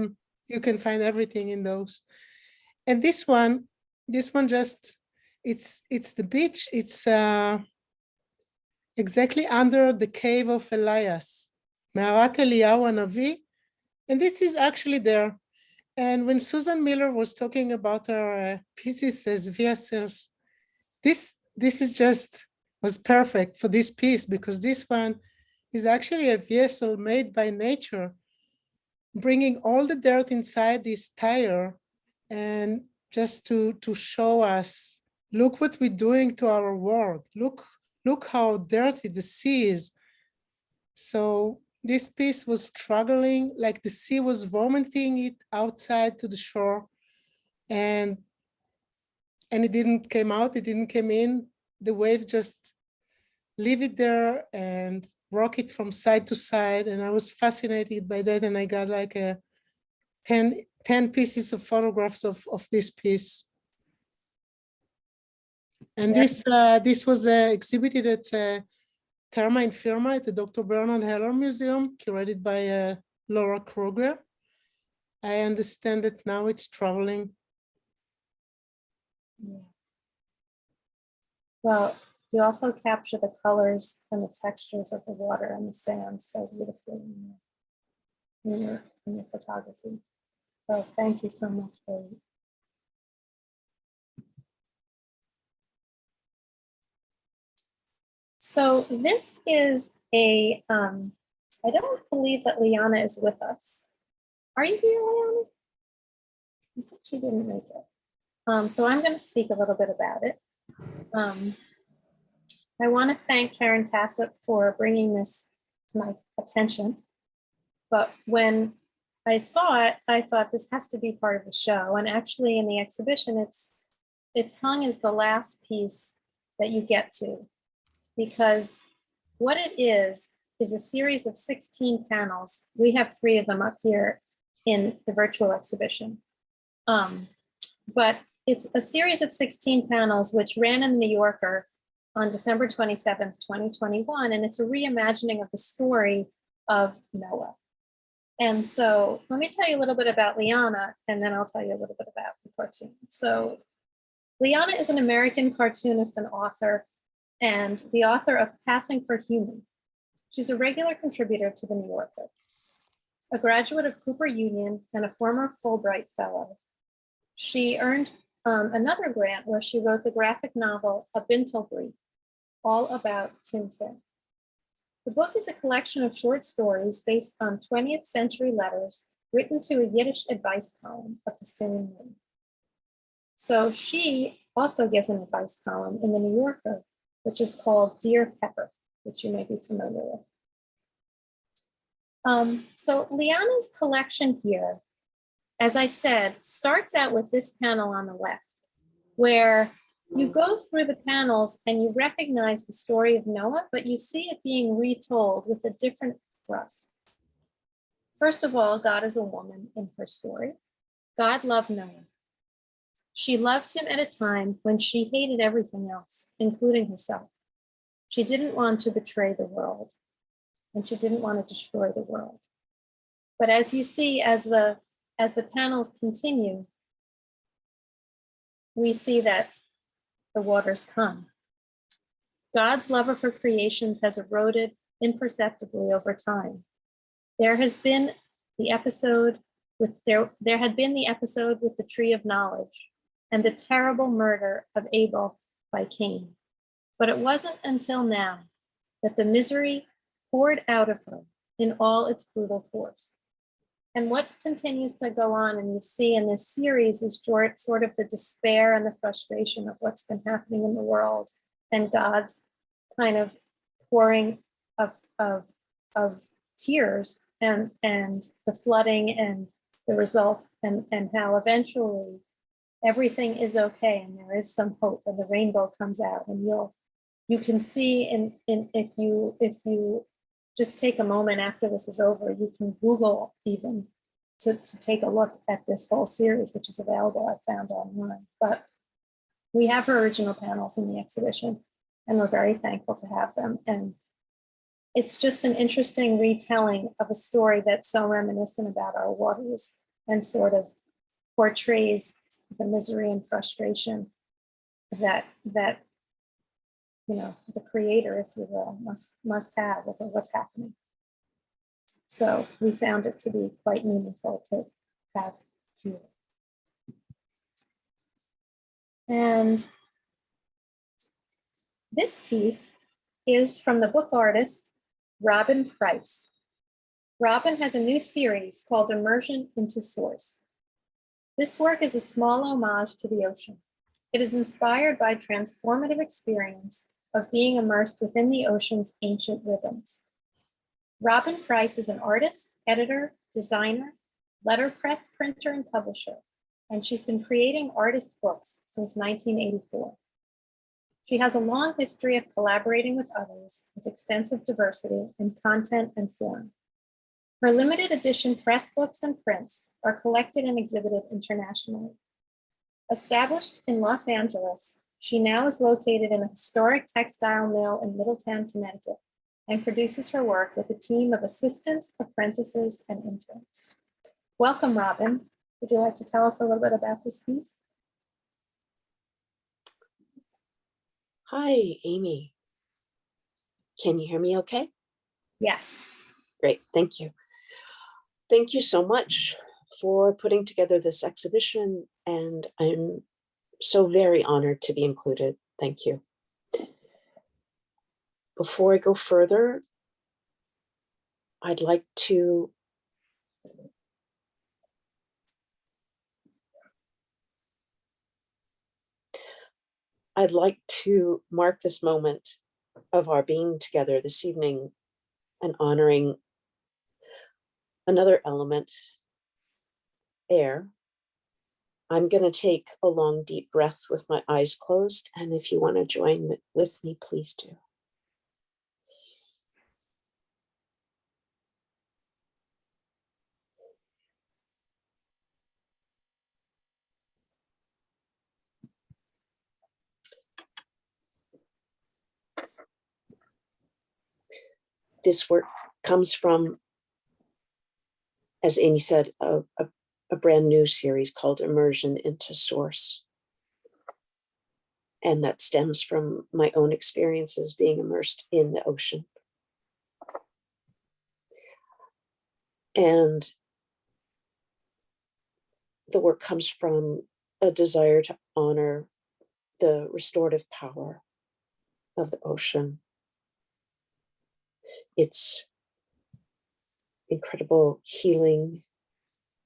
everything in those. And this one just it's the beach. It's exactly under the cave of Elias, Me'arat Eliyahu Hanavi, and this is actually there. And when Susan Miller was talking about her pieces as vessels, this was perfect for this piece, because this one is actually a vessel made by nature, bringing all the dirt inside this tire, and just to show us, look what we're doing to our world. Look how dirty the sea is. So this piece was struggling, like the sea was vomiting it outside to the shore, and it didn't come out, it didn't come in. The wave just leave it there and rock it from side to side. And I was fascinated by that. And I got like 10 pieces of photographs of this piece. And this was exhibited at Terma in Firma at the Dr. Bernard Heller Museum, curated by Laura Kruger. I understand that now it's traveling. Yeah. Well, you also capture the colors and the textures of the water and the sand so beautifully in your photography. So thank you so much for it. So this is I don't believe that Liana is with us. Are you here, Liana? I think she didn't make it. So I'm going to speak a little bit about it. I want to thank Karen Cassett for bringing this to my attention. But when I saw it, I thought this has to be part of the show. And actually in the exhibition, it's hung as the last piece that you get to, because what it is a series of 16 panels. We have 3 of them up here in the virtual exhibition. But it's a series of 16 panels which ran in the New Yorker on December 27th, 2021. And it's a reimagining of the story of Noah. And so let me tell you a little bit about Liana, and then I'll tell you a little bit about the cartoon. So Liana is an American cartoonist and author, and the author of Passing for Human. She's a regular contributor to the New Yorker. a graduate of Cooper Union and a former Fulbright Fellow. She earned another grant where she wrote the graphic novel A Bintel Brief, all about Tintin. The book is a collection of short stories based on 20th century letters written to a Yiddish advice column of the same name. So she also gives an advice column in the New Yorker, which is called Dear Pepper, which you may be familiar with. So Liana's collection here, as I said, starts out with this panel on the left, where you go through the panels and you recognize the story of Noah, but you see it being retold with a different thrust. First of all, God is a woman in her story. God loved Noah. She loved him at a time when she hated everything else, including herself. She didn't want to betray the world, and she didn't want to destroy the world. But as you see, as the panels continue, we see that the waters come. God's love of her creations has eroded imperceptibly over time. There had been the episode with the tree of knowledge and the terrible murder of Abel by Cain. But it wasn't until now that the misery poured out of her in all its brutal force. And what continues to go on, and you see in this series, is sort of the despair and the frustration of what's been happening in the world, and God's kind of pouring of tears and the flooding and the result, and how eventually everything is okay and there is some hope and the rainbow comes out. And you can see if you just take a moment after this is over, you can Google even to take a look at this whole series, which is available, I found online. But we have her original panels in the exhibition, and we're very thankful to have them. And it's just an interesting retelling of a story that's so reminiscent about our waters and sort of portrays the misery and frustration that the creator, if you will, must have with what's happening. So we found it to be quite meaningful to have here. And this piece is from the book artist, Rubin Price. Rubin has a new series called Immersion into Source. This work is a small homage to the ocean. It is inspired by transformative experience of being immersed within the ocean's ancient rhythms. Rubin Price is an artist, editor, designer, letterpress printer, and publisher, and she's been creating artist books since 1984. She has a long history of collaborating with others with extensive diversity in content and form. Her limited edition press books and prints are collected and exhibited internationally. Established in Los Angeles, she now is located in a historic textile mill in Middletown, Connecticut, and produces her work with a team of assistants, apprentices, and interns. Welcome, Rubin. Would you like to tell us a little bit about this piece? Hi, Amy. Can you hear me okay? Yes. Great, thank you. Thank you so much for putting together this exhibition, and I'm so very honored to be included. Thank you. Before I go further, I'd like to mark this moment of our being together this evening and honoring another element, air. I'm going to take a long, deep breath with my eyes closed, and if you want to join with me, please do. This work comes from, as Amy said, a brand new series called Immersion into Source. And that stems from my own experiences being immersed in the ocean. And the work comes from a desire to honor the restorative power of the ocean, its incredible healing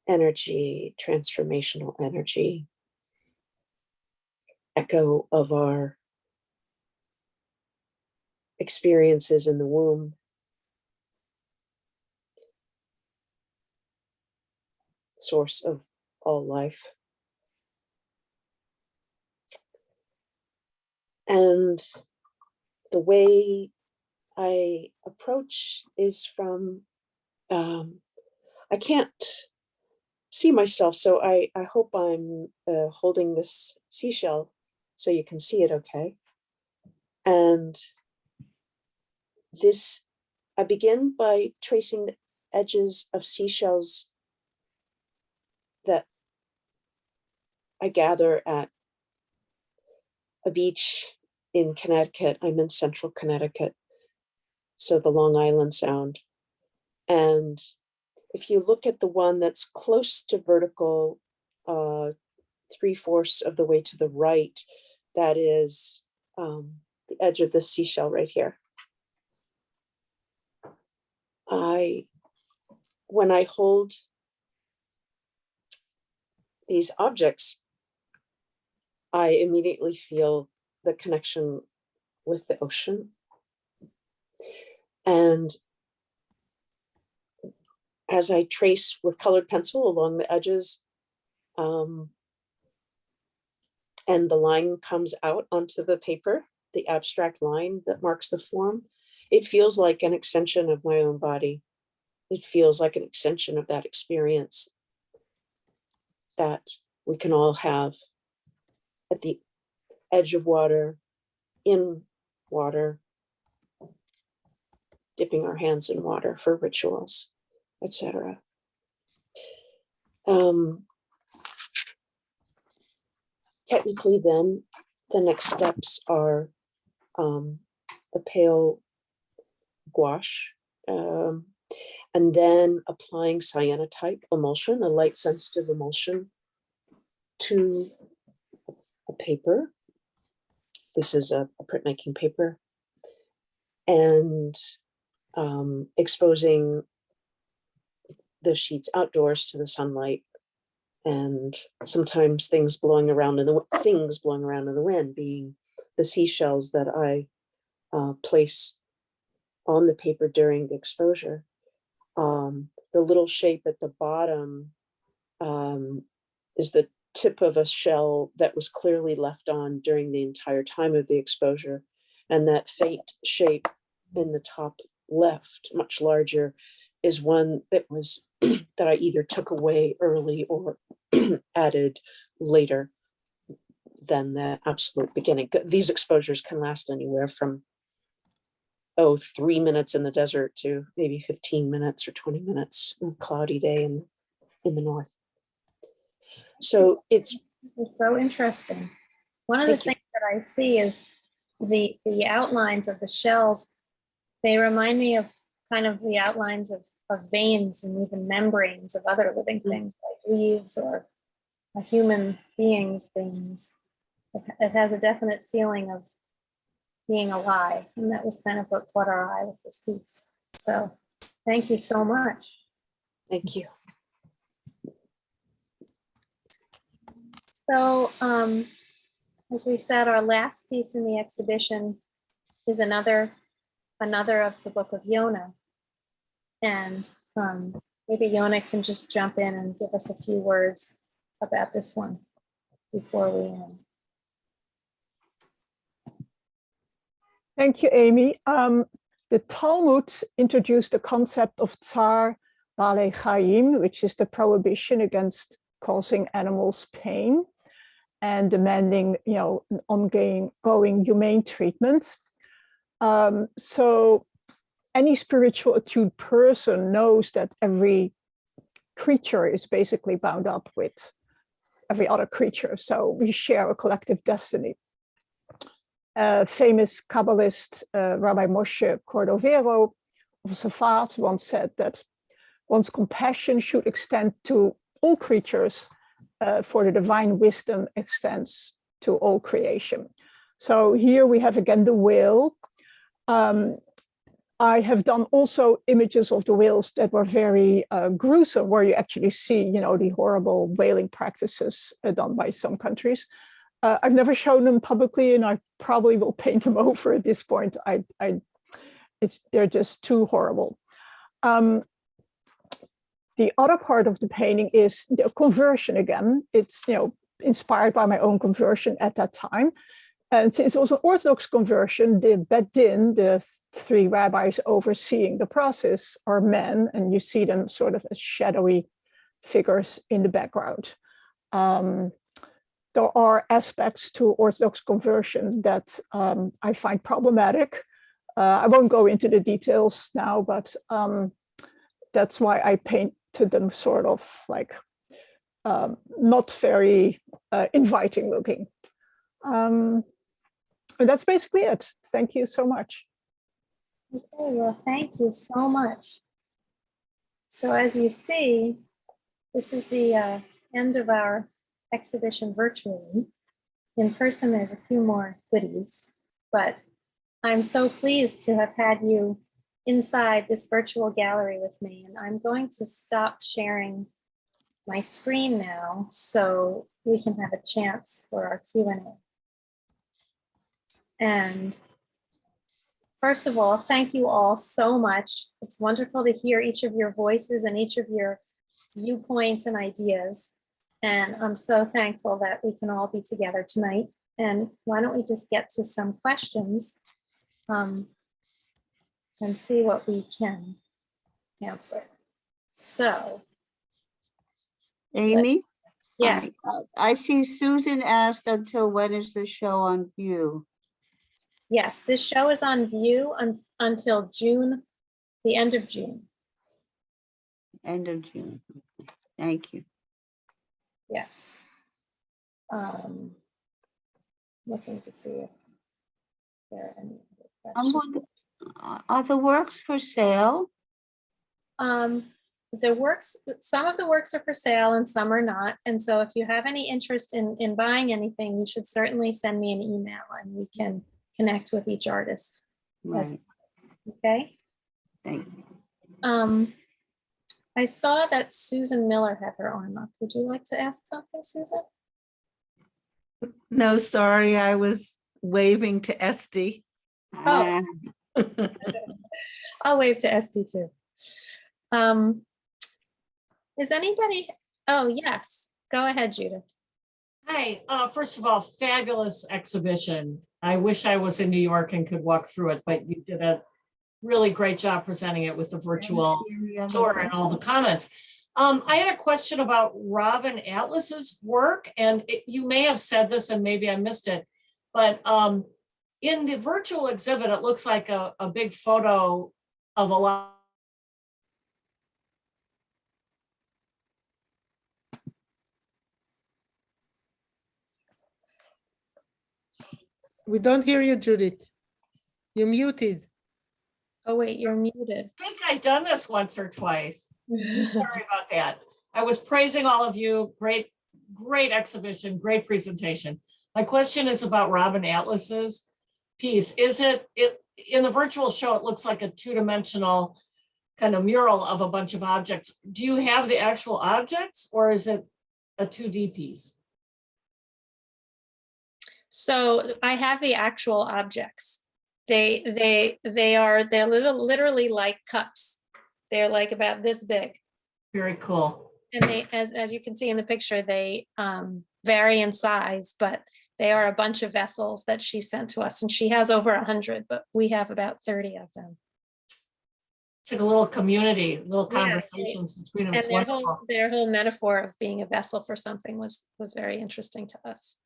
energy, transformational energy, echo of our experiences in the womb, source of all life. And the way I approach is from, I can't see myself, so I hope I'm holding this seashell so you can see it okay. And this, I begin by tracing the edges of seashells that I gather at a beach in Connecticut. I'm in central Connecticut, so the Long Island Sound. And if you look at the one that's close to vertical, 3/4 of the way to the right, that is the edge of the seashell right here. When I hold these objects, I immediately feel the connection with the ocean. And as I trace with colored pencil along the edges, and the line comes out onto the paper, the abstract line that marks the form, it feels like an extension of my own body. It feels like an extension of that experience that we can all have at the edge of water, in water, dipping our hands in water for rituals, etc. Technically then, the next steps are the pale gouache, and then applying cyanotype emulsion, a light sensitive emulsion, to a paper. This is a printmaking paper, and exposing the sheets outdoors to the sunlight, and sometimes things blowing around in the wind, being the seashells that I place on the paper during the exposure. The little shape at the bottom is the tip of a shell that was clearly left on during the entire time of the exposure. And that faint shape in the top left, much larger, is one that was that I either took away early or added later than the absolute beginning. These exposures can last anywhere from 3 minutes in the desert to maybe 15 minutes or 20 minutes on a cloudy day in the north. So it's so interesting. One of the things that I see is the outlines of the shells. They remind me of kind of the outlines of veins and even membranes of other living things like leaves or a human being's veins. It has a definite feeling of being alive, and that was kind of what caught our eye with this piece. So thank you so much. Thank you. So as we said, our last piece in the exhibition is another of the book of Yonah. And maybe Yonah can just jump in and give us a few words about this one before we end. Thank you, Amy. The Talmud introduced the concept of Tsar Balei Chaim, which is the prohibition against causing animals pain and demanding, an ongoing humane treatment. So any spiritual attuned person knows that every creature is basically bound up with every other creature. So we share a collective destiny. Famous Kabbalist Rabbi Moshe Cordovero of Safat once said that one's compassion should extend to all creatures, for the divine wisdom extends to all creation. So here we have again the whale. I have done also images of the whales that were very gruesome, where you actually see, the horrible whaling practices done by some countries. I've never shown them publicly, and I probably will paint them over at this point. They're just too horrible. The other part of the painting is the conversion again. It's inspired by my own conversion at that time. And since it was an Orthodox conversion, the Bet Din, the three rabbis overseeing the process, are men, and you see them sort of as shadowy figures in the background. There are aspects to Orthodox conversion that I find problematic. I won't go into the details now, but that's why I painted them sort of like not very inviting looking. And that's basically it. Thank you so much. Okay, well, thank you so much. So as you see, this is the end of our exhibition virtually. In person, there's a few more goodies, but I'm so pleased to have had you inside this virtual gallery with me. And I'm going to stop sharing my screen now so we can have a chance for our Q&A. And first of all, thank you all so much. It's wonderful to hear each of your voices and each of your viewpoints and ideas. And I'm so thankful that we can all be together tonight. And why don't we just get to some questions and see what we can answer. So, Amy? yeah. I see Susan asked, until when is the show on view? Yes, this show is on view until June, the end of June. End of June. Thank you. Yes. Looking to see if there are any other questions. Are the works for sale? The works, some of the works are for sale and some are not. And so if you have any interest in buying anything, you should certainly send me an email and we can connect with each artist. Right. Okay. Thank you. I saw that Susan Miller had her arm up. Would you like to ask something, Susan? No, sorry, I was waving to Esty. Oh. I'll wave to Esty too. Is anybody, oh yes, go ahead, Judith. Hi, first of all, fabulous exhibition. I wish I was in New York and could walk through it, but you did a really great job presenting it with the virtual tour and all the comments. I had a question about Robin Atlas's work, and you may have said this and maybe I missed it, but in the virtual exhibit, it looks like a big photo of a lot. We don't hear you, Judith. You're muted. Oh wait, you're muted. I think I've done this once or twice. Sorry about that. I was praising all of you. Great, great exhibition, great presentation. My question is about Robin Atlas's piece. Is it in the virtual show, it looks like a two-dimensional kind of mural of a bunch of objects. Do you have the actual objects or is it a 2D piece? So I have the actual objects. They're literally like cups. They're like about this big. Very cool. And they, as you can see in the picture, they vary in size, but they are a bunch of vessels that she sent to us, and she has over 100, but we have about 30 of them. It's like a little community, little conversations between them. It's wonderful. Their whole metaphor of being a vessel for something was very interesting to us.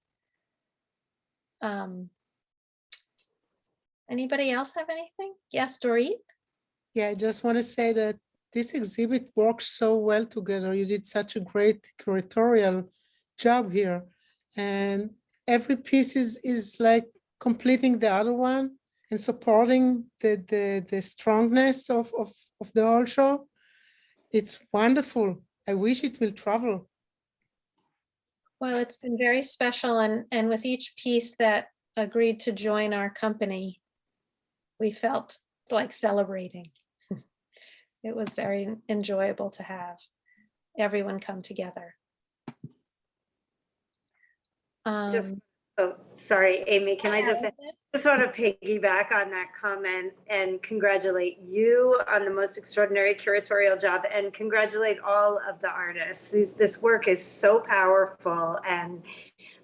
Anybody else have anything? Yes, Dorit? Yeah, I just want to say that this exhibit works so well together. You did such a great curatorial job here. And every piece is like completing the other one and supporting the strongness of the whole show. It's wonderful. I wish it will travel. Well, it's been very special, and with each piece that agreed to join our company, we felt like celebrating. It was very enjoyable to have everyone come together. Just, oh, sorry, Amy, can I just want to piggyback on that comment and congratulate you on the most extraordinary curatorial job and congratulate all of the artists. This work is so powerful and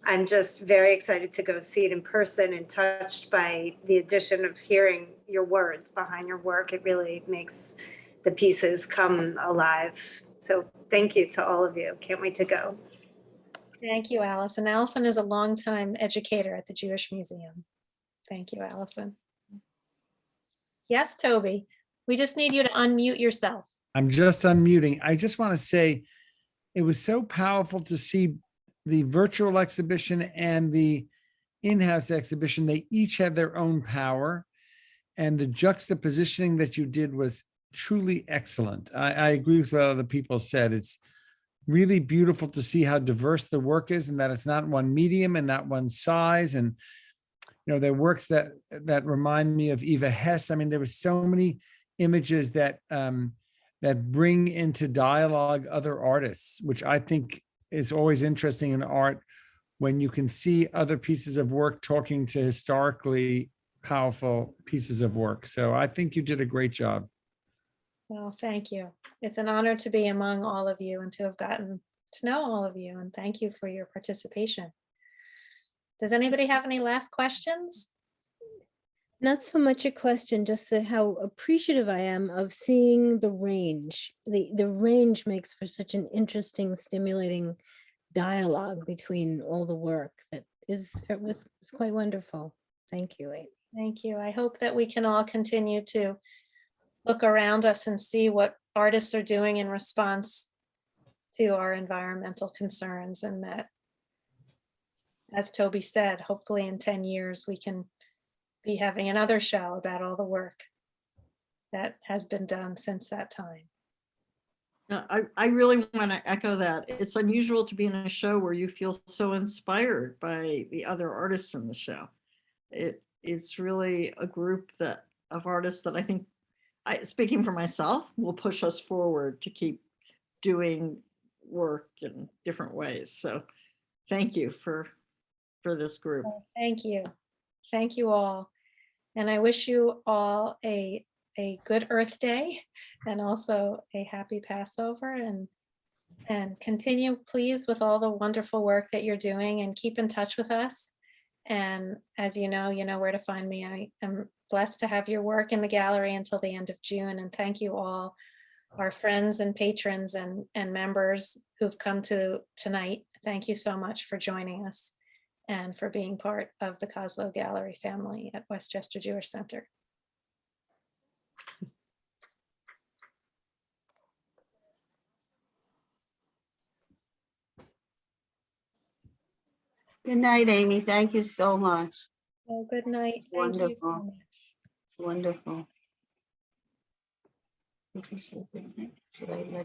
I'm just very excited to go see it in person and touched by the addition of hearing your words behind your work. It really makes the pieces come alive. So thank you to all of you. Can't wait to go. Thank you, Allison. Allison is a longtime educator at the Jewish Museum. Thank you, Allison. Yes, Toby, we just need you to unmute yourself. I'm just unmuting. I just want to say it was so powerful to see the virtual exhibition and the in-house exhibition. They each had their own power, and the juxtapositioning that you did was truly excellent. I agree with what other people said. It's really beautiful to see how diverse the work is and that it's not one medium and not one size. And, you know, there are works that remind me of Eva Hess. I mean, there were so many images that that bring into dialogue other artists, which I think is always interesting in art, when you can see other pieces of work talking to historically powerful pieces of work. So I think you did a great job. Well, thank you. It's an honor to be among all of you and to have gotten to know all of you. And thank you for your participation. Does anybody have any last questions? Not so much a question, just that how appreciative I am of seeing the range. The range makes for such an interesting, stimulating dialogue between all the work that was quite wonderful. Thank you, Amy. Thank you. I hope that we can all continue to look around us and see what artists are doing in response to our environmental concerns, and that, as Toby said, hopefully in 10 years we can be having another show about all the work that has been done since that time. No, I really want to echo that. It's unusual to be in a show where you feel so inspired by the other artists in the show. It's really a group of artists that I think, speaking for myself, will push us forward to keep doing work in different ways. So thank you for this group. Thank you. Thank you all. And I wish you all a good Earth Day and also a happy Passover, and continue, please, with all the wonderful work that you're doing, and keep in touch with us. And as you know where to find me. I am blessed to have your work in the gallery until the end of June. And thank you all, our friends and patrons and members who've come to tonight. Thank you so much for joining us and for being part of the Koslow Gallery family at Westchester Jewish Center. Good night, Amy. Thank you so much. Well, good night. It's Thank you so wonderful. much. It's wonderful. Should I let